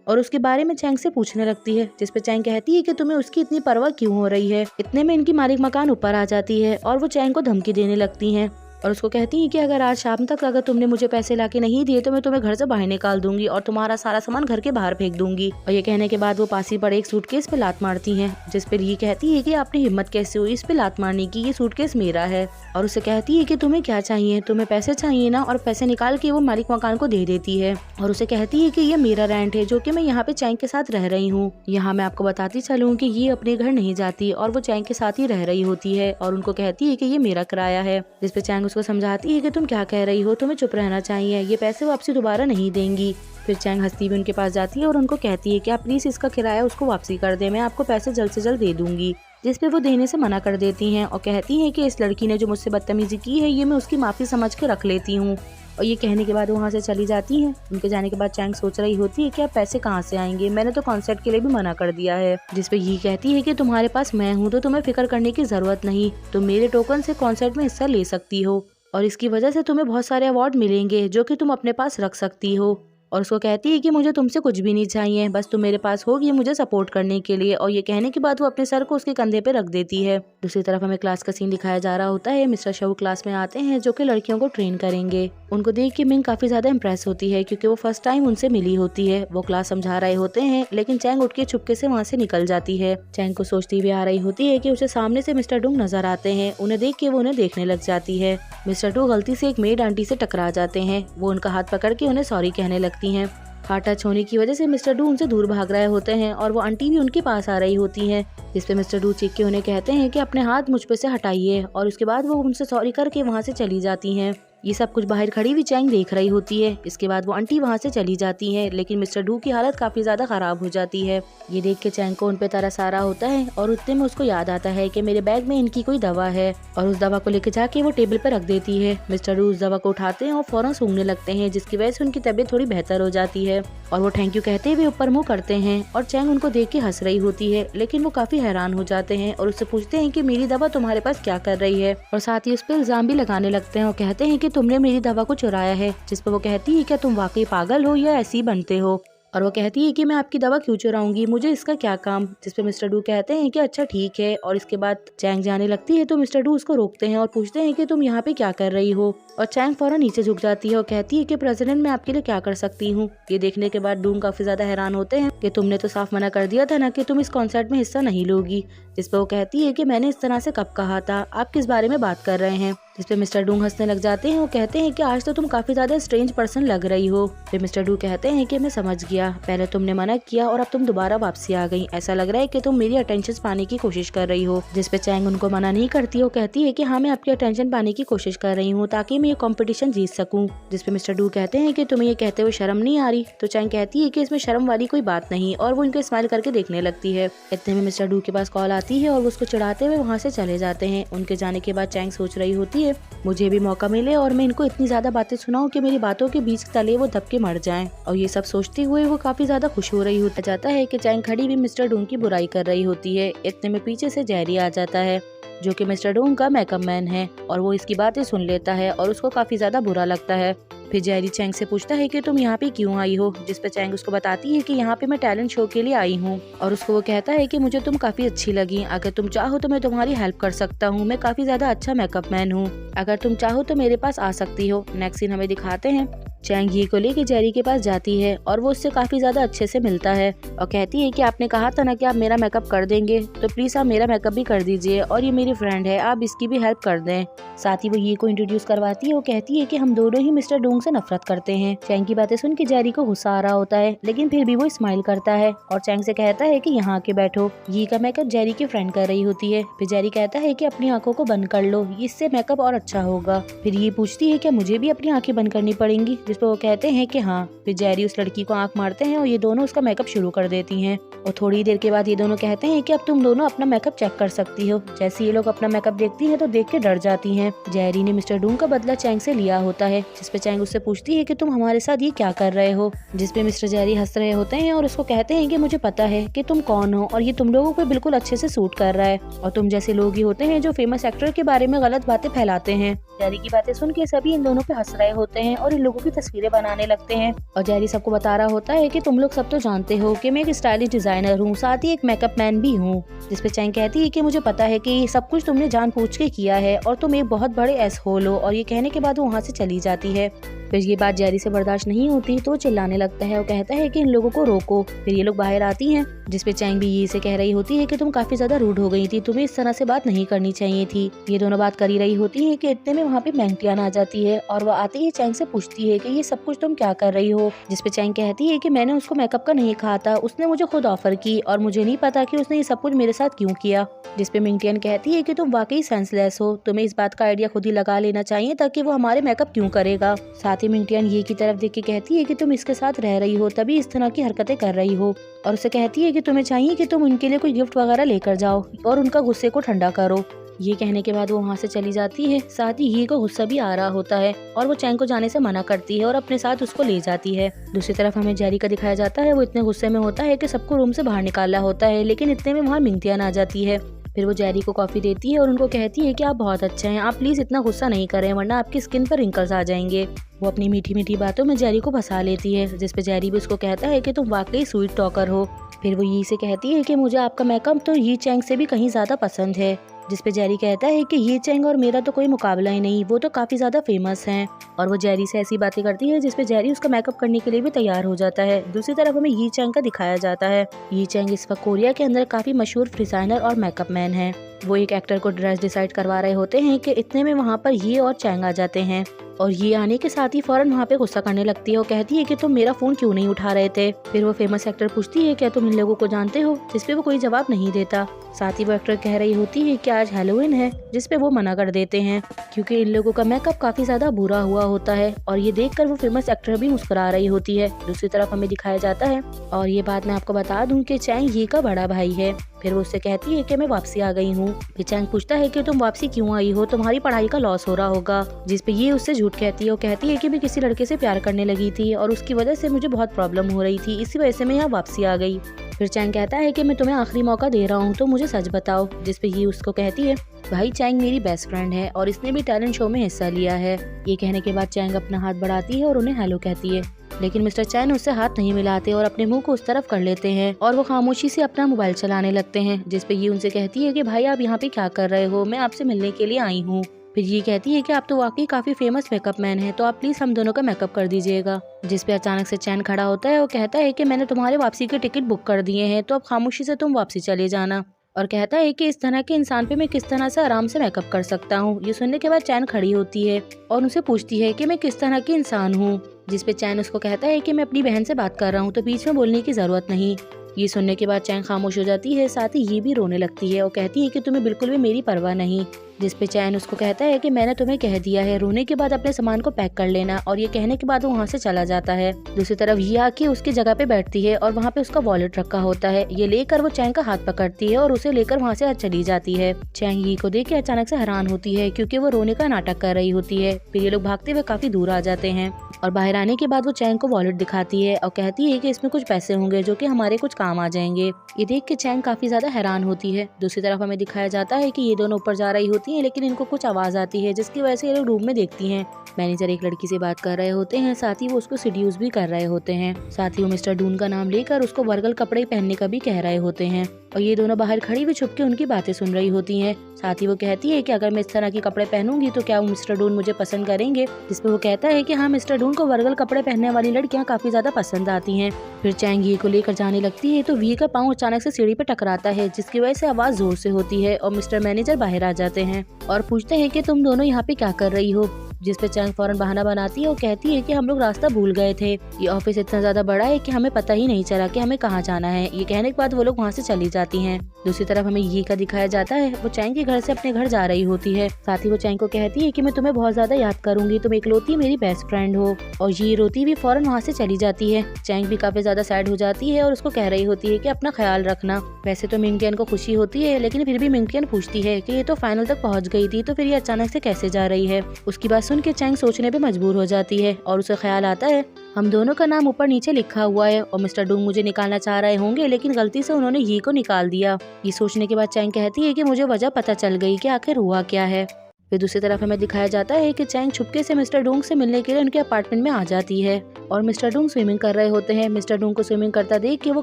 और उसके बारे में चैंग से पूछने लगती है, जिसपे चैंग कहती है कि तुम्हें उसकी इतनी परवाह क्यों हो रही है। इतने में इनकी मालिक मकान ऊपर आ जाती है और वो चैंग को धमकी देने लगती हैं और उसको कहती है कि अगर आज शाम तक अगर तुमने मुझे पैसे लाके नहीं दिए तो मैं तुम्हें घर से बाहर निकाल दूंगी और तुम्हारा सारा सामान घर के बाहर फेंक दूंगी। और ये कहने के बाद वो पास ही पड़े एक सूटकेस पे लात मारती हैं, जिस पर ये कहती है कि आपने हिम्मत कैसे हुई इस पे लात मारने की, ये सूटकेस मेरा है। और उसे कहती है कि तुम्हें क्या चाहिए, तुम्हें पैसे चाहिए ना, और पैसे निकाल के वो मालिक मकान को दे देती है और उसे कहती है कि ये मेरा रेंट है जो कि मैं यहाँ पे चैंग के साथ रह रही हूँ। यहाँ मैं आपको बताती चलूँ कि ये अपने घर नहीं जाती और वो चैंग के साथ ही रह रही होती है और उनको कहती है कि ये मेरा किराया है। जिसपे चैंग उसको समझाती है कि तुम क्या कह रही हो, तुम्हें चुप रहना चाहिए, ये पैसे वापसी दोबारा नहीं देंगी। फिर चैंग हंसती भी उनके पास जाती है और उनको कहती है कि आप प्लीज इसका किराया उसको वापसी कर दे, मैं आपको पैसे जल्द से जल्द दे दूंगी। जिस पे वो देने से मना कर देती हैं और कहती हैं कि इस लड़की ने जो मुझसे बदतमीजी की है ये मैं उसकी माफी समझ के रख लेती हूँ। और ये कहने के बाद वहाँ से चली जाती हैं। उनके जाने के बाद चैंग सोच रही होती है कि अब पैसे कहाँ से आएंगे, मैंने तो कॉन्सर्ट के लिए भी मना कर दिया है। जिसपे ये कहती है कि तुम्हारे पास मैं हूँ तो तुम्हें फिक्र करने की जरूरत नहीं, तुम मेरे टोकन से कॉन्सर्ट में हिस्सा ले सकती हो और इसकी वजह से तुम्हें बहुत सारे अवार्ड मिलेंगे जो कि तुम अपने पास रख सकती हो। और उसको कहती है कि मुझे तुमसे कुछ भी नहीं चाहिए, बस तुम मेरे पास होगी मुझे सपोर्ट करने के लिए। और ये कहने के बाद वो अपने सर को उसके कंधे पे रख देती है। दूसरी तरफ हमें क्लास का सीन दिखाया जा रहा होता है। मिस्टर शहू क्लास में आते हैं जो कि लड़कियों को ट्रेन करेंगे। उनको देख के मिंग काफी ज्यादा इम्प्रेस होती है क्योंकि वो फर्स्ट टाइम उनसे मिली होती है। वो क्लास समझा रहे होते हैं लेकिन चैंग उठ के चुपके से वहाँ से निकल जाती है। चैंग को सोचती हुई आ रही होती है कि उसे सामने से मिस्टर डुंग नजर आते हैं। उन्हें देख के वो उन्हें देखने लग जाती है। मिस्टर डू गलती से एक मेड आंटी से टकरा जाते हैं। वो उनका हाथ पकड़ के उन्हें सॉरी कहने लगती हैं। हार्ट टच होने की वजह से मिस्टर डू उनसे दूर भाग रहे होते हैं और वो आंटी भी उनके पास आ रही होती हैं। जिसपे मिस्टर डू चीख के उन्हें कहते हैं कि अपने हाथ मुझ पे से हटाइए और उसके बाद वो उनसे सॉरी करके वहाँ से चली जाती हैं। ये सब कुछ बाहर खड़ी हुई चैंग देख रही होती है। इसके बाद वो आंटी वहाँ से चली जाती है लेकिन मिस्टर डू की हालत काफी ज्यादा खराब हो जाती है। ये देख के चैंग को उन पे तरस आ रहा होता है और उतने में उसको याद आता है कि मेरे बैग में इनकी कोई दवा है और उस दवा को लेके जाके वो टेबल पर रख देती है। मिस्टर डू उस दवा को उठाते हैं और फौरन सूंघने लगते हैं जिसकी वजह से उनकी तबीयत थोड़ी बेहतर हो जाती है और वो थैंक यू कहते हुए ऊपर मुँह करते हैं और चैंग उनको देख के हंस रही होती है लेकिन वो काफी हैरान हो जाते हैं और उससे पूछते हैं कि मेरी दवा तुम्हारे पास क्या कर रही है और साथ ही उस पर इल्जाम भी लगाने लगते हैं और कहते हैं कि तुमने मेरी दवा को चुराया है। जिस पर वो कहती है क्या तुम वाकई पागल हो या ऐसे ही बनते हो, और वो कहती है कि मैं आपकी दवा क्यों चुराऊंगी, मुझे इसका क्या काम। जिस पे मिस्टर डू कहते हैं कि अच्छा ठीक है। और इसके बाद चैंग जाने लगती है तो मिस्टर डू उसको रोकते हैं और पूछते हैं कि तुम यहाँ पे क्या कर रही हो और चैंग फौरन नीचे झुक जाती है और कहती है कि प्रेसिडेंट मैं आपके लिए क्या कर सकती हूँ। ये देखने के बाद डूंग काफी ज्यादा हैरान होते हैं कि तुमने तो साफ मना कर दिया था ना कि तुम इस कॉन्सर्ट में हिस्सा नहीं लोगी। जिस पे वो कहती है कि मैंने इस तरह से कब कहा था, आप किस बारे में बात कर रहे हैं। जिस पे मिस्टर डूंग हंसने लग जाते हैं और कहते हैं कि आज तो तुम काफी ज्यादा स्ट्रेंज पर्सन लग रही हो। फिर मिस्टर डू कहते हैं कि मैं समझ गया, पहले तुमने मना किया और अब तुम दोबारा वापसी आ गई, ऐसा लग रहा है कि तुम मेरी अटेंशन पाने की कोशिश कर रही हो। जिस पे चैंग उनको मना नहीं करती, वो कहती है कि हाँ मैं आपकी अटेंशन पाने की कोशिश कर रही हूँ ताकि मैं ये कॉम्पिटिशन जीत सकूँ। जिस पे मिस्टर डू कहते हैं कि तुम्हें ये कहते हुए शर्म नहीं आ रही, तो चैंग कहती है कि इसमें शर्म वाली कोई बात नहीं और वो उनको स्माइल करके देखने लगती है। इतने में मिस्टर डू के पास कॉल आती है और वो उसको चिढ़ाते हुए वहाँ से चले जाते हैं। उनके जाने के बाद चैंग सोच रही होती है मुझे भी मौका मिले और मैं इनको इतनी ज्यादा बातें सुनाऊं कि मेरी बातों के बीच तले वो दब के मर जाएं। और ये सब सोचते हुए वो काफी ज्यादा खुश हो रही होता जाता है कि चैंग खड़ी भी मिस्टर डूंग की बुराई कर रही होती है। इतने में पीछे से जेरी आ जाता है जो कि मिस्टर डूंग का मेकअप मैन है और वो इसकी बातें सुन लेता है और उसको काफी ज्यादा बुरा लगता है। फिर जेरी चैंग से पूछता है कि तुम यहाँ पे क्यों आई हो। जिस पे चैंग उसको बताती है कि यहाँ पे मैं टैलेंट शो के लिए आई हूँ और उसको वो कहता है कि मुझे तुम काफी अच्छी लगी, अगर तुम चाहो तो मैं तुम्हारी हेल्प कर सकता हूँ, मैं काफी ज्यादा अच्छा मेकअप मैन हूँ, अगर तुम चाहो तो मेरे पास आ सकती हो। नेक्स्ट सीन हमें दिखाते हैं चैंग ये को लेके जेरी के पास जाती है और वो उससे काफी ज्यादा अच्छे से मिलता है और कहती है कि आपने कहा था ना कि आप मेरा मेकअप कर देंगे, तो प्लीज आप मेरा मेकअप भी कर दीजिए और ये मेरी फ्रेंड है, आप इसकी भी हेल्प कर दें। साथ ही वो ये को इंट्रोड्यूस करवाती है। वो कहती है कि हम दोनों ही मिस्टर डूंग से नफरत करते हैं। चैंग की बातें सुन के जेरी को गुस्सा आ रहा होता है लेकिन फिर भी वो स्माइल करता है और चैंग से कहता है कि यहाँ आके बैठो। ये का मेकअप जेरी की फ्रेंड कर रही होती है। फिर जेरी कहता है कि अपनी आंखों को बंद कर लो, इससे मेकअप और अच्छा होगा। फिर ये पूछती है कि मुझे भी अपनी आंखें बंद करनी पड़ेंगी। जिस पे वो कहते हैं कि हाँ। फिर जेरी उस लड़की को आंख मारते हैं और ये दोनों उसका मेकअप शुरू कर देती हैं। और थोड़ी देर के बाद ये दोनों कहते हैं कि अब तुम दोनों अपना मेकअप चेक कर सकती हो। जैसे ये लोग अपना मेकअप देखती हैं तो देख के डर जाती हैं। जेरी ने मिस्टर डून का बदला चैंग से लिया होता है, जिसपे चैंग उससे पूछती है कि तुम हमारे साथ ये क्या कर रहे हो। जिसपे मिस्टर जेरी हंस रहे होते हैं और उसको कहते हैं कि मुझे पता है कि तुम कौन हो और ये तुम लोगों को बिल्कुल अच्छे से सूट कर रहा है और तुम जैसे लोग ही होते हैं जो फेमस एक्टर के बारे में गलत बातें फैलाते हैं। जेरी की बातें सुन के सभी इन दोनों पे हंस रहे होते हैं और इन लोगों की तस्वीरें बनाने लगते हैं। और जेरी सबको बता रहा होता है कि तुम लोग सब तो जानते हो कि मैं एक स्टाइलिश डिजाइनर हूँ, साथ ही एक मेकअप मैन भी हूँ। जिसपे चैंग कहती है कि मुझे पता है कि ये सब कुछ तुमने जानबूझ के किया है और तुम एक बहुत बड़े एसहोल हो। और ये कहने के बाद वो वहाँ से चली जाती है। फिर ये बात जेरी से बर्दाश्त नहीं होती तो वो चिल्लाने लगता है और कहता है कि इन लोगों को रोको। फिर ये लोग बाहर आती हैं, जिसपे चैंग भी ये से कह रही होती है कि तुम काफी ज्यादा रूड हो गई थी, तुम्हें इस तरह से बात नहीं करनी चाहिए थी। ये दोनों बात कर ही रही होती है कि इतने में वहाँ पे मैंगटियान आ जाती है और वो आती ही चैंग से पूछती है कि ये सब कुछ तुम क्या कर रही हो। जिसपे चैंग कहती है कि मैंने उसको मेकअप का नहीं कहा था, उसने मुझे खुद ऑफर की और मुझे नहीं पता कि उसने ये सब कुछ मेरे साथ क्यों किया। जिसपे मिंगटियन कहती है कि तुम वाकई सेंसलेस हो, तुम्हें इस बात का आइडिया खुद ही लगा लेना चाहिए ताकि वो हमारे मेकअप क्यों करेगा। साथ ही मिंगटियन ये की तरफ देख के कहती है कि तुम इसके साथ रह रही हो तभी इस तरह की हरकतें कर रही हो और उसे कहती है कि तुम्हें चाहिए कि तुम उनके लिए कोई गिफ्ट वगैरह लेकर जाओ और उनका गुस्से को ठंडा करो। ये कहने के बाद वो वहाँ से चली जाती है। साथ ही ये को गुस्सा भी आ रहा होता है और वो चैंग को जाने से मना करती है और अपने साथ उसको ले जाती है। दूसरी तरफ हमें जेरी का दिखाया जाता है, वो इतने गुस्से में होता है कि सबको रूम से बाहर निकाला होता है, लेकिन इतने में वहाँ मिंगटियन आ जाती है। फिर वो जेरी को कॉफी देती है और उनको कहती है कि आप बहुत अच्छे हैं, आप प्लीज इतना गुस्सा नहीं करें वरना आपकी स्किन पर रिंकल्स आ जाएंगे। वो अपनी मीठी मीठी बातों में जेरी को फंसा लेती है, जिसपे जेरी भी उसको कहता है कि तुम वाकई स्वीट टॉकर हो। फिर वो यी से कहती है कि मुझे आपका मेकअप तो यी चैंग से भी कहीं ज्यादा पसंद है। जिसपे जेरी कहता है कि ये चैंग और मेरा तो कोई मुकाबला ही नहीं, वो तो काफी ज्यादा फेमस हैं। और वो जेरी से ऐसी बातें करती है जिसपे जेरी उसका मेकअप करने के लिए भी तैयार हो जाता है। दूसरी तरफ हमें यी चैंग का दिखाया जाता है। यी चैंग इस वक्त कोरिया के अंदर काफी मशहूर डिजाइनर और मेकअप मैन है। वो एक एक्टर को ड्रेस डिसाइड करवा रहे होते हैं कि इतने में वहाँ पर ये और चैंग आ जाते हैं और ये आने के साथ ही फौरन वहाँ पे गुस्सा करने लगती है और कहती है कि तुम मेरा फोन क्यों नहीं उठा रहे थे। फिर वो फेमस एक्टर पूछती है क्या तुम इन लोगों को जानते हो, जिसपे वो कोई जवाब नहीं देता। साथ ही वो एक्टर कह रही होती है कि आज हैलोवीन है, जिसपे वो मना कर देते हैं क्योंकि इन लोगों का मेकअप काफी ज्यादा बुरा हुआ होता है और ये देखकर वो फेमस एक्टर भी मुस्कुरा रही होती है। दूसरी तरफ हमें दिखाया जाता है और ये बात मैं आपको बता दूं कि चैंग ये का बड़ा भाई है। फिर वो उससे कहती है कि मैं वापसी आ गई हूँ। फिर चैंग पूछता है कि तुम वापसी क्यों आई हो, तुम्हारी पढ़ाई का लॉस हो रहा होगा। जिसपे ये उससे झूठ कहती है और कहती है कि मैं किसी लड़के से प्यार करने लगी थी और उसकी वजह से मुझे बहुत प्रॉब्लम हो रही थी, इसी वजह से मैं यहाँ वापसी आ गई। फिर चैंग कहता है कि मैं तुम्हें आखिरी मौका दे रहा हूँ तो मुझे सच बताओ। जिसपे ये उसको कहती है भाई चैंग मेरी बेस्ट फ्रेंड है और इसने भी टैलेंट शो में हिस्सा लिया है। ये कहने के बाद चैंग अपना हाथ बढ़ाती है और उन्हें हेलो कहती है, लेकिन मिस्टर चैन उससे हाथ नहीं मिलाते और अपने मुंह को उस तरफ कर लेते हैं और वो खामोशी से अपना मोबाइल चलाने लगते हैं। जिसपे ये उनसे कहती है कि भाई आप यहाँ पे क्या कर रहे हो, मैं आपसे मिलने के लिए आई हूँ। फिर ये कहती है कि आप तो वाकई काफी फेमस मेकअप मैन हैं, तो आप प्लीज हम दोनों का मेकअप कर दीजिएगा। जिसपे अचानक से चैन खड़ा होता है और कहता है कि मैंने तुम्हारे वापसी के टिकट बुक कर दिए हैं, तो अब खामोशी से तुम वापसी चले जाना। और कहता है कि इस तरह के इंसान पे मैं किस तरह से आराम से मेकअप कर सकता हूँ। ये सुनने के बाद चैन खड़ी होती है और उनसे पूछती है कि मैं किस तरह की इंसान हूँ। जिसपे चैन उसको कहता है कि मैं अपनी बहन से बात कर रहा हूँ, तो बीच में बोलने की जरूरत नहीं। ये सुनने के बाद चैन खामोश हो जाती है, साथ ही ये भी रोने लगती है और कहती है कि तुम्हें बिल्कुल भी मेरी परवाह नहीं। जिसपे चैन उसको कहता है कि मैंने तुम्हें कह दिया है रोने के बाद अपने सामान को पैक कर लेना, और ये कहने के बाद वो वहाँ से चला जाता है। दूसरी तरफ ये आके उसकी जगह पे बैठती है और वहाँ पे उसका वॉलेट रखा होता है। ये लेकर वो चैन का हाथ पकड़ती है और उसे लेकर वहाँ से चली जाती है। चैन ये को देख के अचानक से हैरान होती है क्योंकि वो रोने का नाटक कर रही होती है। फिर ये लोग भागते हुए काफी दूर आ जाते हैं और बाहर आने के बाद वो चैन को वॉलेट दिखाती है और कहती है कि इसमें कुछ पैसे होंगे जो कि हमारे कुछ काम आ जाएंगे। ये देख के चैन काफी ज्यादा हैरान होती है। दूसरी तरफ हमें दिखाया जाता है कि ये दोनों ऊपर जा रही होती हैं, लेकिन इनको कुछ आवाज आती है जिसकी वजह से ये लोग रूम में देखती हैं। मैनेजर एक लड़की से बात कर रहे होते हैं, साथ ही वो उसको सीड्यूस भी कर रहे होते हैं। साथ ही वो मिस्टर डून का नाम लेकर उसको वर्गल कपड़े पहनने का भी कह रहे होते हैं और ये दोनों बाहर खड़ी हुई छुप के उनकी बातें सुन रही होती हैं। साथ ही वो कहती है कि अगर मैं इस तरह के कपड़े पहनूंगी तो क्या वो मिस्टर डून मुझे पसंद करेंगे। जिसपे वो कहता है कि हाँ, मिस्टर डून को वर्गल कपड़े पहनने वाली लड़कियां काफी ज्यादा पसंद आती हैं। फिर चैंग ये को लेकर जाने लगती है तो वी का पाँव अचानक से सीढ़ी पे टकराता है, जिसकी वजह से आवाज जोर से होती है और मिस्टर मैनेजर बाहर आ जाते हैं और पूछते हैं कि तुम दोनों यहाँ पे क्या कर रही हो। जिसपे चैंग फौरन बहाना बनाती है और कहती है कि हम लोग रास्ता भूल गए थे, ये ऑफिस इतना ज्यादा बड़ा है कि हमें पता ही नहीं चला कि हमें कहाँ जाना है। ये कहने के बाद वो लोग वहाँ से चली जाती हैं। दूसरी तरफ हमें यी का दिखाया जाता है, वो चैंग के घर से अपने घर जा रही होती है। साथ ही वो चैंग को कहती है कि मैं तुम्हें बहुत ज्यादा याद करूंगी, तुम इकलौती मेरी बेस्ट फ्रेंड हो। और ये रोती भी फौरन वहाँ से चली जाती है। चैंग भी काफी ज्यादा सैड हो जाती है और उसको कह रही होती है कि अपना ख्याल रखना। वैसे तो मिंगटियन को खुशी होती है, लेकिन फिर भी मिंगटियन पूछती है कि ये तो फाइनल तक पहुँच गई थी, तो फिर ये अचानक से कैसे जा रही है। उसकी बात सुन के चैंग सोचने पे मजबूर हो जाती है और उसे ख्याल आता है हम दोनों का नाम ऊपर नीचे लिखा हुआ है और मिस्टर डूंग मुझे निकालना चाह रहे होंगे, लेकिन गलती से उन्होंने यी को निकाल दिया। ये सोचने के बाद चैंग कहती है कि मुझे वजह पता चल गई कि आखिर हुआ क्या है। फिर दूसरी तरफ हमें दिखाया जाता है कि चैंग छुपके से मिस्टर डूंग से मिलने के लिए उनके अपार्टमेंट में आ जाती है और मिस्टर डूंग स्विमिंग कर रहे होते हैं। मिस्टर डूंग को स्विमिंग करता देख के वो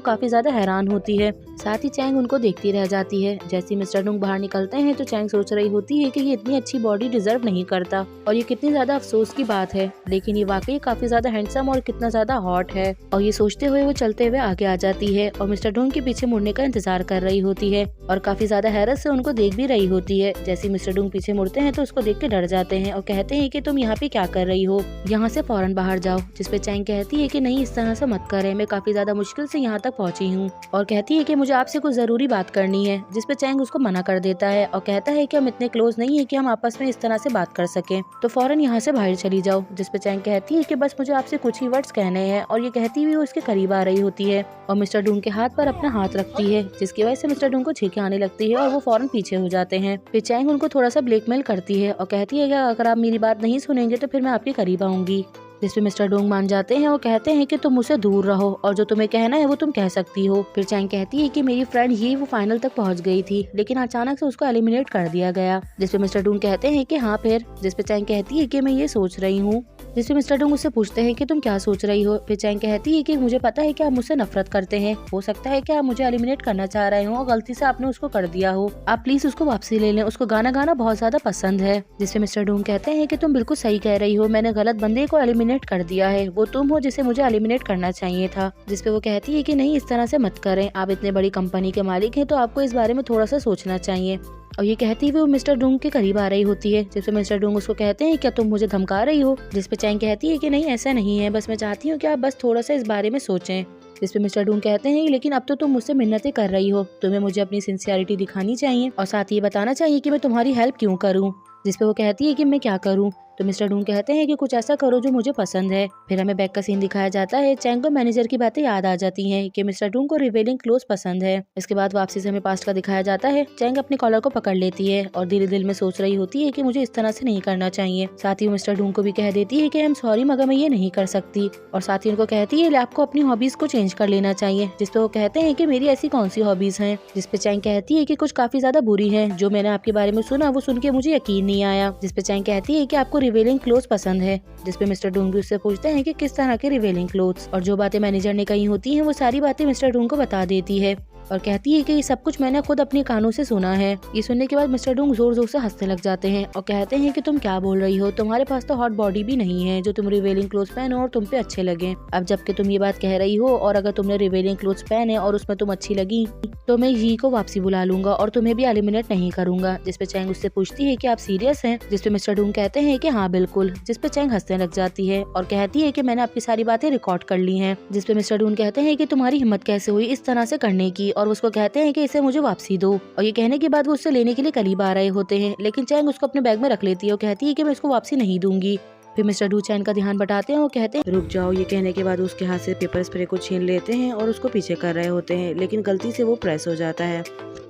काफी ज्यादा हैरान होती है। साथ ही चैंग उनको देखती रह जाती है। जैसे मिस्टर डूंग बाहर निकलते हैं तो चैंग सोच रही होती है कि ये इतनी अच्छी बॉडी डिजर्व नहीं करता और ये कितनी ज्यादा अफसोस की बात है, लेकिन ये वाकई काफी ज्यादा हैंडसम और कितना ज्यादा हॉट है। और ये सोचते हुए वो चलते हुए आगे आ जाती है और मिस्टर डूंग के पीछे मुड़ने का इंतजार कर रही होती है और काफी ज्यादा हैरत से उनको देख भी रही होती है। जैसे मिस्टर डूंग पीछे मुड़ते हैं तो उसको देख के डर जाते हैं और कहते हैं कि तुम यहाँ पे क्या कर रही हो, यहाँ से फौरन बाहर जाओ। जिसपे चैंग कहती है कि नहीं, इस तरह से मत करें, मैं काफी ज्यादा मुश्किल से यहाँ तक पहुँची हूँ। और कहती है कि मुझे आपसे कुछ जरूरी बात करनी है। जिसपे चैंग उसको मना कर देता है और कहता है कि हम इतने क्लोज नहीं है कि हम आपस में इस तरह से बात कर सके, तो फौरन यहाँ से बाहर चली जाओ। जिसपे चैंग कहती है कि बस मुझे आपसे कुछ ही वर्ड्स कहने हैं और ये कहती हुई वो उसके करीब आ रही होती है और मिस्टर डूंग के हाथ पर अपना हाथ रखती है, जिसकी वजह से मिस्टर डूंग को छींकें आने लगती है और वो फौरन पीछे हो जाते हैं। फिर चैंग उनको थोड़ा सा ब्लैकमेल करती है और कहती है कि अगर आप मेरी बात नहीं सुनेंगे तो फिर मैं आपके करीब आऊंगी। जिसपे मिस्टर डोंग मान जाते हैं और कहते हैं कि तुम मुझसे दूर रहो और जो तुम्हें कहना है वो तुम कह सकती हो। फिर चैंग कहती है कि मेरी फ्रेंड ये वो फाइनल तक पहुंच गई थी, लेकिन अचानक से उसको एलिमिनेट कर दिया गया। जिसपे मिस्टर डोंग कहते हैं कि हाँ फिर। जिसपे चैंग कहती है कि मैं ये सोच रही हूँ। जिसपे मिस्टर डोंग उससे पूछते हैं कि तुम क्या सोच रही हो। फिर चैंग कहती है कि मुझे पता है कि आप मुझसे नफरत करते हैं, हो सकता है कि आप मुझे एलिमिनेट करना चाह रहे हो और गलती से आपने उसको कर दिया हो, आप प्लीज उसको वापसी ले लें, उसको गाना गाना बहुत ज्यादा पसंद है। जिसपे मिस्टर डोंग कहते हैं कि तुम बिल्कुल सही कह रही हो, मैंने गलत बंदे को एलिमिनेट कर दिया है, वो तुम हो जिसे मुझे एलिमिनेट करना चाहिए था। जिसपे वो कहती है कि नहीं, इस तरह से मत करें, आप इतने बड़ी कंपनी के मालिक हैं तो आपको इस बारे में थोड़ा सा सोचना चाहिए। और ये कहती हुई वो मिस्टर डूंग के करीब आ रही होती है। जिसपे मिस्टर डूंग उसको कहते हैं क्या तुम मुझे धमका रही हो। जिसपे चैंग कहती है कि नहीं, ऐसा नहीं है, बस मैं चाहती हूँ कि आप बस थोड़ा सा इस बारे में सोचें। जिसपे मिस्टर डूंग कहते हैं लेकिन अब तो तुम मुझसे मिन्नतें कर रही हो, तुम्हें मुझे अपनी सिंसियरिटी दिखानी चाहिए और साथ ही बताना चाहिए कि मैं तुम्हारी हेल्प क्यों करूँ। जिसपे वो कहती है कि मैं क्या करूँ। तो मिस्टर डूंग कहते हैं कि कुछ ऐसा करो जो मुझे पसंद है। फिर हमें बैक का सीन दिखाया जाता है। चैंग को मैनेजर की बातें याद आ जाती हैं कि मिस्टर डूंग को रिवेलिंग क्लोज पसंद है। इसके बाद वापसी से हमें पास्ट का दिखाया जाता है। चैंग अपने कॉलर को पकड़ लेती है और दिल दिल में सोच रही होती है कि मुझे इस तरह से नहीं करना चाहिए। साथ ही मिस्टर डूंग को भी कह देती है कि आई एम सॉरी मगर मैं ये नहीं कर सकती, और साथ ही उनको कहती है आपको अपनी हॉबीज को चेंज कर लेना चाहिए। जिसपे वो कहते हैं कि मेरी ऐसी कौन सी हॉबीज हैं। जिसपे चैंग कहती है कि कुछ काफी ज्यादा बुरी है, जो मैंने आपके बारे में सुना वो सुन के मुझे यकीन नहीं आया। जिसपे चैंग कहती है कि आपको रिवेलिंग क्लोज पसंद है। जिसपे मिस्टर डूंग भी उससे पूछते हैं कि किस तरह के रिवेलिंग क्लोथ्स, और जो बातें मैनेजर ने कही होती हैं वो सारी बातें मिस्टर डूंग को बता देती है और कहती है कि ये सब कुछ मैंने खुद अपने कानों से सुना है। ये सुनने के बाद मिस्टर डूंग जोर जोर से हंसने लग जाते हैं और कहते हैं कि तुम क्या बोल रही हो, तुम्हारे पास तो हॉट बॉडी भी नहीं है जो तुम रिवेलिंग क्लोथ्स पहनो और तुम पे अच्छे लगे। अब जबकि तुम ये बात कह रही हो और अगर तुमने रिवेलिंग क्लोथ्स पहने और उसमें तुम अच्छी लगी तो मैं यी को वापसी बुला लूंगा और तुम्हें भी एलिमिनेट नहीं करूंगा। जिसपे चैंग उससे पूछती है कि आप सीरियस हैं। जिसपे मिस्टर डूंग कहते हैं कि हाँ बिल्कुल। जिसपे चैंग हंसने लग जाती है और कहती है कि मैंने आपकी सारी बातें रिकॉर्ड कर ली हैं। जिसपे मिस्टर डूंग कहते हैं कि तुम्हारी हिम्मत कैसे हुई इस तरह से करने की, और उसको कहते हैं कि इसे मुझे वापसी दो। और ये कहने के बाद वो उससे लेने के लिए करीब आ रहे होते हैं, लेकिन चैंग उसको अपने बैग में रख लेती है और कहती है कि मैं इसको वापसी नहीं दूंगी। फिर मिस्टर डू चैन का ध्यान बटाते हैं और कहते हैं रुक जाओ। ये कहने के बाद उसके हाथ से पेपर स्प्रे को छीन लेते हैं और उसको पीछे कर रहे होते हैं, लेकिन गलती से वो प्रेस हो जाता है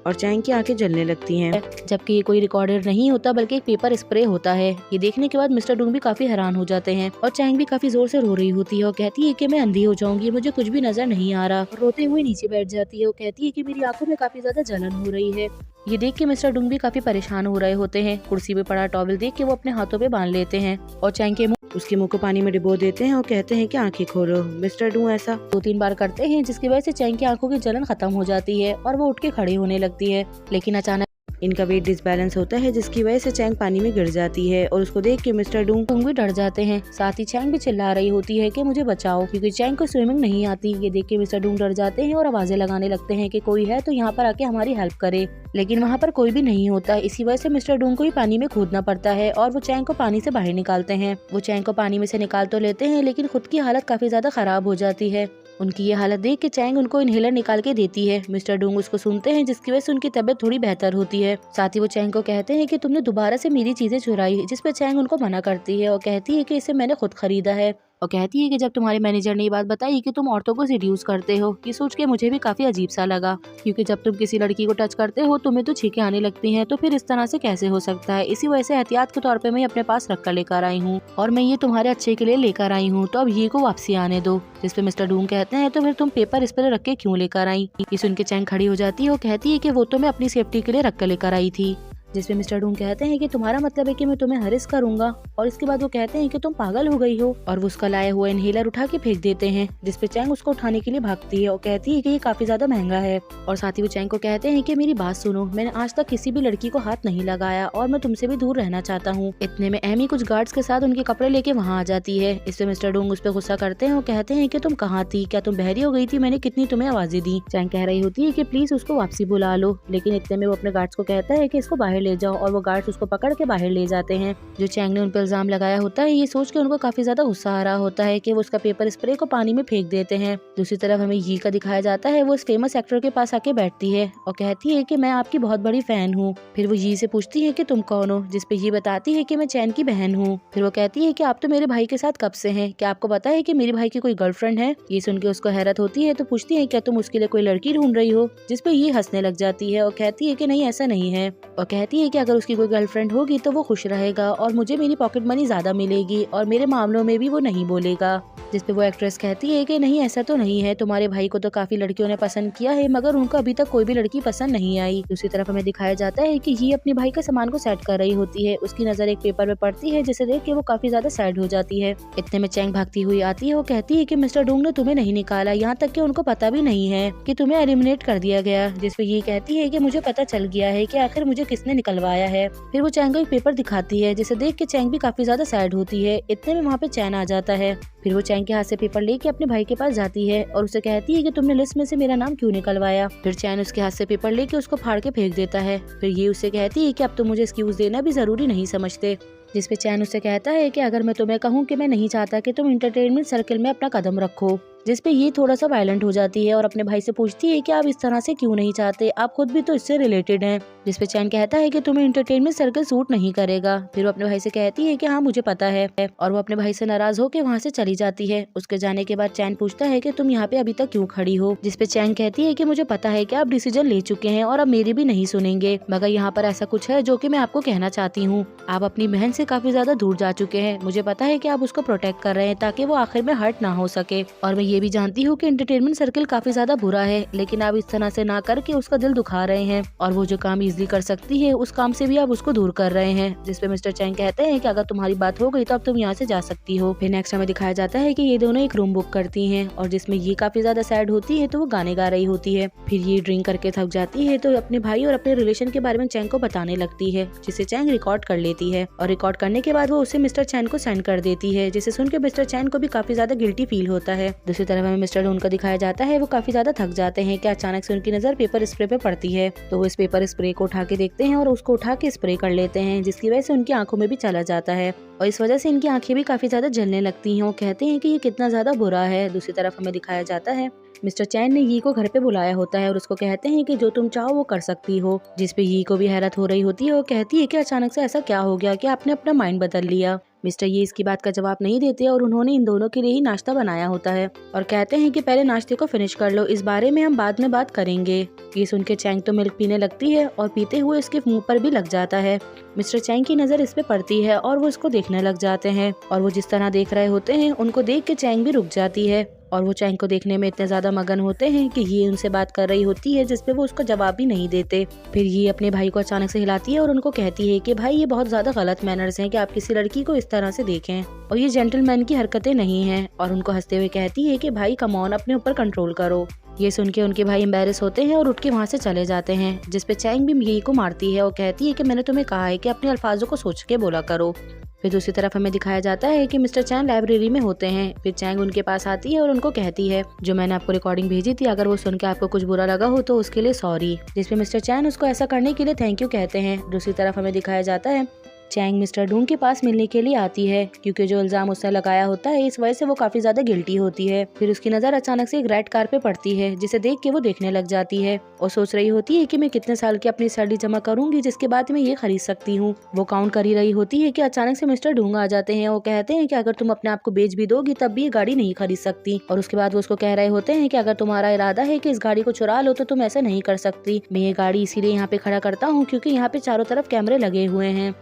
और चैंग की आंखें जलने लगती हैं। जबकि ये कोई रिकॉर्डर नहीं होता बल्कि एक पेपर स्प्रे होता है। ये देखने के बाद मिस्टर डूंग भी काफी हैरान हो जाते हैं और चैंग भी काफी जोर से रो रही होती है और कहती है कि मैं अंधी हो जाऊंगी, मुझे कुछ भी नजर नहीं आ रहा। रोते हुए नीचे बैठ जाती है और कहती है कि मेरी आंखों में काफी ज्यादा जलन हो रही है। ये देख के मिस्टर डूंग भी काफी परेशान हो रहे होते हैं। कुर्सी पे पड़ा टॉवल देख के वो अपने हाथों पे बांध लेते हैं और चैंग के उसके मुंह को पानी में डिबो देते हैं और कहते हैं कि आंखें खोलो। मिस्टर डू ऐसा 2-3 बार करते हैं, जिसकी वजह से चैंग की आंखों की जलन खत्म हो जाती है और वो उठ के खड़ी होने लगती है। लेकिन अचानक इनका वेट डिसबैलेंस होता है जिसकी वजह से चैंग पानी में गिर जाती है और उसको देख के मिस्टर डूंग भी डर जाते हैं। साथ ही चैंग भी चिल्ला रही होती है कि मुझे बचाओ, क्योंकि चैंग को स्विमिंग नहीं आती। ये देख के मिस्टर डूंग डर जाते हैं और आवाजें लगाने लगते हैं कि कोई है तो यहाँ पर आके हमारी हेल्प करे, लेकिन वहाँ पर कोई भी नहीं होता। इसी वजह से मिस्टर डूंग को भी पानी में कूदना पड़ता है और वो चैंग को पानी से बाहर निकालते हैं। वो चैंग को पानी में से निकाल तो लेते हैं लेकिन खुद की हालत काफी ज्यादा खराब हो जाती है। उनकी ये हालत देख के चैंग उनको इनहेलर निकाल के देती है। मिस्टर डूंग उसको सुनते हैं जिसकी वजह से उनकी तबीयत थोड़ी बेहतर होती है। साथ ही वो चैंग को कहते हैं कि तुमने दोबारा से मेरी चीजें चुराई, जिस पे चैंग उनको मना करती है और कहती है कि इसे मैंने खुद खरीदा है। और कहती है कि जब तुम्हारे मैनेजर ने ये बात बताई कि तुम औरतों को सीड्यूस करते हो, ये सोच के मुझे भी काफी अजीब सा लगा, क्योंकि जब तुम किसी लड़की को टच करते हो तुम्हें तो छींकें आने लगती हैं, तो फिर इस तरह से कैसे हो सकता है। इसी वजह से एहतियात के तौर पे मैं अपने पास रख कर लेकर आई हूँ और मैं ये तुम्हारे अच्छे के लिए लेकर आई हूँ, तो अब ये को वापसी आने दो। जिस पे मिस्टर डूंग कहते हैं तो फिर तुम पेपर इस पर रख के क्यों लेकर आई। ये सुन के चैंग खड़ी हो जाती है और कहती है कि वो तो मैं अपनी सेफ्टी के लिए रख कर लेकर आई थी। जिसपे मिस्टर डूंग कहते हैं कि तुम्हारा मतलब है कि मैं तुम्हें हरिस करूंगा, और इसके बाद वो कहते हैं कि तुम पागल हो गई हो, और वो उसका लाया हुआ इनहेलर उठा के फेंक देते हैं। जिसपे चैंग उसको उठाने के लिए भागती है और कहती है कि ये काफी ज्यादा महंगा है। और साथ ही वो चैंग को कहते हैं कि मेरी बात सुनो, मैंने आज तक किसी भी लड़की को हाथ नहीं लगाया और मैं तुमसे भी दूर रहना चाहता हूँ। इतने में एमी कुछ गार्ड्स के साथ उनके कपड़े लेके वहाँ आ जाती है। इससे मिस्टर डूंग उस पर गुस्सा करते हैं और कहते हैं कि तुम कहाँ थी, क्या तुम बहरी हो गई थी, मैंने कितनी तुम्हें आवाजें दी। चैंग कह रही होती है कि प्लीज उसको वापसी बुला लो, लेकिन इतने में वो अपने गार्ड्स को कहता है कि इसको बाहर ले जाओ, और वो उसको पकड़ के बाहर ले जाते हैं। जो चैंग ने उन पर इल्जाम लगाया होता है, ये सोच के उनको काफी ज्यादा गुस्सा आ रहा होता है कि वो उसका पेपर स्प्रे को पानी में फेंक देते हैं। दूसरी तरफ हमें यी का दिखाया जाता है, वो इस फेमस एक्टर के पास आके बैठती है और कहती है कि मैं आपकी बहुत बड़ी फैन हूँ। फिर वो यी से पूछती है कि तुम कौन हो, जिसपे ये बताती है कि मैं चैन की बहन हूँ। फिर वो कहती है कि आप तो मेरे भाई के साथ कब से हैं, क्या आपको पता है कि मेरे भाई की कोई गर्लफ्रेंड है। ये सुन के उसको हैरत होती है तो पूछती है क्या तुम उसके लिए कोई लड़की ढूंढ रही हो, जिसपे ये हंसने लग जाती है और कहती है कि नहीं ऐसा नहीं है, और कहती है कि अगर उसकी कोई गर्लफ्रेंड होगी तो वो खुश रहेगा और मुझे मेरी पॉकेट मनी ज्यादा मिलेगी और मेरे मामलों में भी वो नहीं बोलेगा। जिसपे वो एक्ट्रेस कहती है कि नहीं ऐसा तो नहीं है, तुम्हारे भाई को तो काफी लड़कियों ने पसंद किया है मगर उनको अभी तक कोई भी लड़की पसंद नहीं आई। दूसरी तरफ हमें दिखाया जाता है कि ये अपने भाई के सामान को सेट कर रही होती है। उसकी नजर एक पेपर पे पड़ती है जिसे देख के वो काफी ज्यादा सैड हो जाती है। इतने में चैंग भागती हुई आती है और कहती है कि मिस्टर डूंग ने तुम्हें नहीं निकाला, यहाँ तक कि उनको पता भी नहीं है कि तुम्हें एलिमिनेट कर दिया गया। जिसपे ये कहती है कि मुझे पता चल गया है कि आखिर मुझे किसने निकलवाया है। फिर वो चैंग को एक पेपर दिखाती है जिसे देख के चैंग भी काफी ज्यादा सैड होती है। इतने में वहाँ पे चैन आ जाता है। फिर वो चैंग के हाथ से पेपर लेके अपने भाई के पास जाती है और उसे कहती है कि तुमने लिस्ट में से मेरा नाम क्यों निकलवाया। फिर चैन उसके हाथ से पेपर लेके उसको फाड़ के फेंक देता है। फिर ये उसे कहती है कि अब तुम मुझे एक्सक्यूज देना भी जरूरी नहीं समझते। जिसपे चैन उसे कहता है कि अगर मैं तुम्हें कहूँ कि मैं नहीं चाहता कि तुम एंटरटेनमेंट सर्कल में अपना कदम रखो। जिसपे ये थोड़ा सा वायलेंट हो जाती है और अपने भाई से पूछती है कि आप इस तरह से क्यों नहीं चाहते, आप खुद भी तो इससे रिलेटेड हैं। जिसपे चैन कहता है कि तुम्हें एंटरटेनमेंट सर्कल सूट नहीं करेगा। फिर वो अपने भाई से कहती है कि हाँ मुझे पता है, और वो अपने भाई से नाराज होकर वहाँ से चली जाती है। उसके जाने के बाद चैन पूछता है कि तुम यहाँ पे अभी तक क्यों खड़ी हो। जिसपे चैन कहती है कि मुझे पता है कि आप डिसीजन ले चुके हैं और अब मेरी भी नहीं सुनेंगे, मगर यहाँ पर ऐसा कुछ है जो कि मैं आपको कहना चाहती हूँ। आप अपनी बहन से काफी ज्यादा दूर जा चुके हैं। मुझे पता है कि आप उसको प्रोटेक्ट कर रहे हैं ताकि वो आखिर में हर्ट ना हो सके, और मैं ये भी जानती हूँ कि एंटरटेनमेंट सर्कल काफी ज्यादा बुरा है, लेकिन आप इस तरह से ना करके उसका दिल दुखा रहे हैं, और वो जो काम इजीली कर सकती है उस काम से भी आप उसको दूर कर रहे हैं। जिसपे मिस्टर चैंग कहते हैं कि अगर तुम्हारी बात हो गई तो अब तुम यहाँ से जा सकती हो। फिर नेक्स्ट हमें दिखाया जाता है कि ये दोनों एक रूम बुक करती हैं और जिसमें ये काफी ज्यादा सैड होती है तो वो गाने गा रही होती है। फिर ये ड्रिंक करके थक जाती है तो अपने भाई और अपने रिलेशन के बारे में चैंग को बताने लगती है, जिसे चैंग रिकॉर्ड कर लेती है, और रिकॉर्ड करने के बाद वो उसे मिस्टर चैन को सेंड कर देती है, जिसे सुन के मिस्टर चैन को भी काफी ज्यादा गिल्टी फील होता है। दूसरी तरफ हमें मिस्टर डून को दिखाया जाता है, वो काफी ज्यादा थक जाते हैं कि अचानक से उनकी नजर पेपर स्प्रे पे पड़ती है, तो वो इस पेपर स्प्रे को उठा के देखते हैं और उसको उठा के स्प्रे कर लेते हैं, जिसकी वजह से उनकी आंखों में भी चला जाता है और इस वजह से इनकी आंखें भी काफी ज्यादा जलने लगती हैं। वो कहते हैं कि ये कितना ज्यादा बुरा है। दूसरी तरफ हमें दिखाया जाता है मिस्टर चैन ने यी को घर पे बुलाया होता है और उसको कहते हैं कि जो तुम चाहो वो कर सकती हो, जिसपे यी को भी हैरत हो रही होती है और कहती है कि अचानक से ऐसा क्या हो गया कि आपने अपना माइंड बदल लिया। मिस्टर ये इसकी बात का जवाब नहीं देते और उन्होंने इन दोनों के लिए ही नाश्ता बनाया होता है और कहते हैं कि पहले नाश्ते को फिनिश कर लो, इस बारे में हम बाद में बात करेंगे। ये सुन के चैंग तो मिल्क पीने लगती है और पीते हुए उसके मुंह पर भी लग जाता है। मिस्टर चैंग की नजर इस पे पड़ती है और वो इसको देखने लग जाते हैं और वो जिस तरह देख रहे होते हैं उनको देख के चैंग भी रुक जाती है और वो चैंग को देखने में इतने ज्यादा मगन होते हैं कि ये उनसे बात कर रही होती है, जिसपे वो उसको जवाब भी नहीं देते। फिर ये अपने भाई को अचानक से हिलाती है और उनको कहती है कि भाई ये बहुत ज्यादा गलत मैनर्स हैं कि आप किसी लड़की को इस तरह से देखें और ये जेंटलमैन की हरकतें नहीं हैं, और उनको हंसते हुए कहती है कि भाई कम ऑन, अपने ऊपर कंट्रोल करो। ये सुन के उनके भाई एम्बेरस होते हैं और उठ के वहाँ से चले जाते हैं, जिसपे चैंग भी मिगी को मारती है और कहती है कि मैंने तुम्हें कहा है कि अपने अल्फाजों को सोच के बोला करो। फिर दूसरी तरफ हमें दिखाया जाता है कि मिस्टर चैंग लाइब्रेरी में होते हैं। फिर चैंग उनके पास आती है और उनको कहती है जो मैंने आपको रिकॉर्डिंग भेजी थी, अगर वो सुन के आपको कुछ बुरा लगा हो तो उसके लिए सॉरी। जिसपे मिस्टर चैंग उसको ऐसा करने के लिए थैंक यू कहते हैं। दूसरी तरफ हमें दिखाया जाता है चैंग मिस्टर डूंग के पास मिलने के लिए आती है, क्योंकि जो इल्जाम उसने लगाया होता है इस वजह से वो काफी ज्यादा गिल्टी होती है। फिर उसकी नजर अचानक से एक रेड कार पे पड़ती है, जिसे देख के वो देखने लग जाती है और सोच रही होती है कि मैं कितने साल की अपनी सैलरी जमा करूंगी जिसके बाद मैं ये खरीद सकती हूँ। वो काउंट कर ही रही होती है कि अचानक से मिस्टर डूंग आ जाते हैं। वो कहते हैं कि अगर तुम अपने आप को बेच भी दोगी तब भी ये गाड़ी नहीं खरीद सकती। और उसके बाद वो उसको कह रहे होते हैं कि अगर तुम्हारा इरादा है कि इस गाड़ी को चुरा लो तो तुम ऐसा नहीं कर सकती। मैं ये गाड़ी इसीलिए यहाँ पे खड़ा करता हूँ क्योंकि यहाँ पे चारों तरफ कैमरे लगे हुए हैं।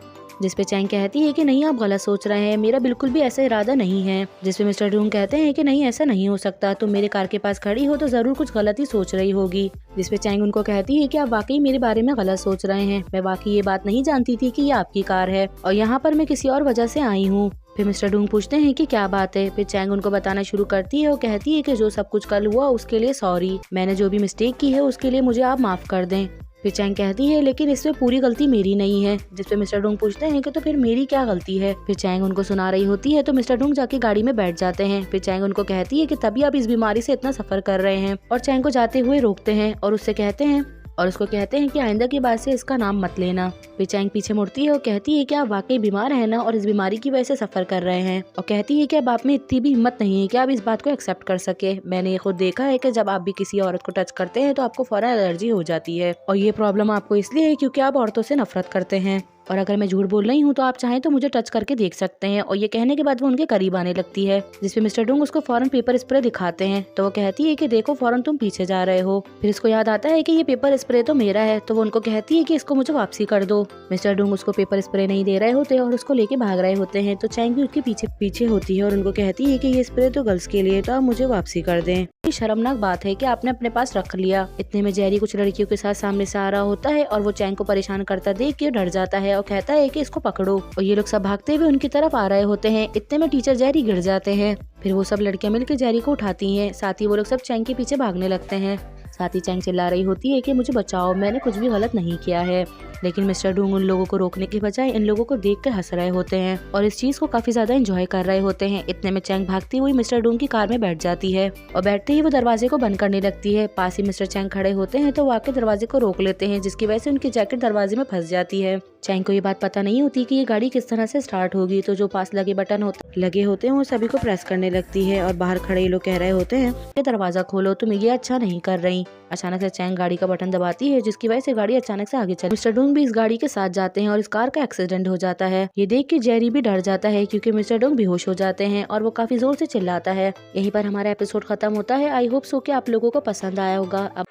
जिसपे चैंग कहती है कि नहीं, आप गलत सोच रहे हैं, मेरा बिल्कुल भी ऐसा इरादा नहीं है। जिसपे मिस्टर डूंग कहते हैं कि नहीं, ऐसा नहीं हो सकता, तुम मेरे कार के पास खड़ी हो तो जरूर कुछ गलत ही सोच रही होगी। जिसपे चैंग उनको कहती है कि आप वाकई मेरे बारे में गलत सोच रहे हैं, मैं वाकई ये बात नहीं जानती थी कि ये आपकी कार है और यहाँ पर मैं किसी और वजह से आई हूँ। फिर मिस्टर डूंग पूछते हैं कि क्या बात है। फिर चैंग उनको बताना शुरू करती है और कहती है कि जो सब कुछ कल हुआ उसके लिए सॉरी, मैंने जो भी मिस्टेक की है उसके लिए मुझे आप माफ कर दें। फिर चैंग कहती है लेकिन इसमें पूरी गलती मेरी नहीं है। जिसपे मिस्टर डूंग पूछते हैं कि तो फिर मेरी क्या गलती है। फिर चैंग उनको सुना रही होती है तो मिस्टर डूंग जाके गाड़ी में बैठ जाते हैं। फिर चैंग उनको कहती है कि तभी आप इस बीमारी से इतना सफर कर रहे हैं और चैंग को जाते हुए रोकते हैं और उसको कहते हैं कि आइंदा की बात से इसका नाम मत लेना। फिर चैंग पीछे मुड़ती है और कहती है कि आप वाकई बीमार हैं ना और इस बीमारी की वजह से सफर कर रहे हैं, और कहती है कि अब आप में इतनी भी हिम्मत नहीं है कि आप इस बात को एक्सेप्ट कर सके। मैंने ये खुद देखा है कि जब आप भी किसी औरत को टच करते हैं तो आपको फौरन एलर्जी हो जाती है और ये प्रॉब्लम आपको इसलिए है क्योंकि आप औरतों से नफरत करते हैं। और अगर मैं झूठ बोल रही हूँ तो आप चाहें तो मुझे टच करके देख सकते हैं। और ये कहने के बाद वो उनके करीब आने लगती है, जिसपे मिस्टर डूंग उसको फौरन पेपर स्प्रे दिखाते हैं। तो वो कहती है कि देखो फौरन तुम पीछे जा रहे हो। फिर इसको याद आता है कि ये पेपर स्प्रे तो मेरा है, तो वो उनको कहती है कि इसको मुझे वापसी कर दो। मिस्टर डूंग उसको पेपर स्प्रे नहीं दे रहे होते और उसको लेके भाग रहे होते हैं। तो चैंग भी उसके पीछे होती है और उनको कहती है कि ये स्प्रे तो गर्ल्स के लिए, तो आप मुझे वापसी कर दें। शर्मनाक बात है कि आपने अपने पास रख लिया। इतने में जेरी कुछ लड़कियों के साथ सामने से आ रहा होता है और वो चैंग को परेशान करता देख के डर जाता है और कहता है कि इसको पकड़ो। और ये लोग सब भागते हुए उनकी तरफ आ रहे होते हैं। इतने में टीचर जेरी गिर जाते हैं। फिर वो सब लड़कियां मिलकर जेरी को उठाती हैं। साथ ही वो लोग सब चैंग के पीछे भागने लगते हैं। साथ ही चैंग चिल्ला रही होती है कि मुझे बचाओ, मैंने कुछ भी गलत नहीं किया है। लेकिन मिस्टर डूंग उन लोगों को रोकने के बजाय इन लोगों को देख कर हंस रहे होते हैं और इस चीज को काफी ज्यादा एंजॉय कर रहे होते हैं। इतने में चैंग भागती हुई मिस्टर डूंग की कार में बैठ जाती है और बैठते ही वो दरवाजे को बंद करने लगती है। पास ही मिस्टर चैंग खड़े होते हैं तो वो आके दरवाजे को रोक लेते हैं, जिसकी वजह से उनकी जैकेट दरवाजे में फंस जाती है। चैंग को ये बात पता नहीं होती कि ये गाड़ी किस तरह से स्टार्ट होगी, तो जो पास लगे बटन लगे होते हैं वो सभी को प्रेस करने लगती है और बाहर खड़े लोग कह रहे होते हैं कि दरवाजा खोलो, तुम ये अच्छा नहीं कर रही। अचानक से चैंग गाड़ी का बटन दबाती है, जिसकी वजह से गाड़ी अचानक से आगे चली। मिस्टर डूंग भी इस गाड़ी के साथ जाते हैं और इस कार का एक्सीडेंट हो जाता है। ये देख के जेरी भी डर जाता है क्योंकि मिस्टर डूंग बेहोश हो जाते हैं और वो काफी जोर से चिल्लाता है। यहीं पर हमारा एपिसोड खत्म होता है। आई होप सो कि आप लोगों को पसंद आया होगा। अब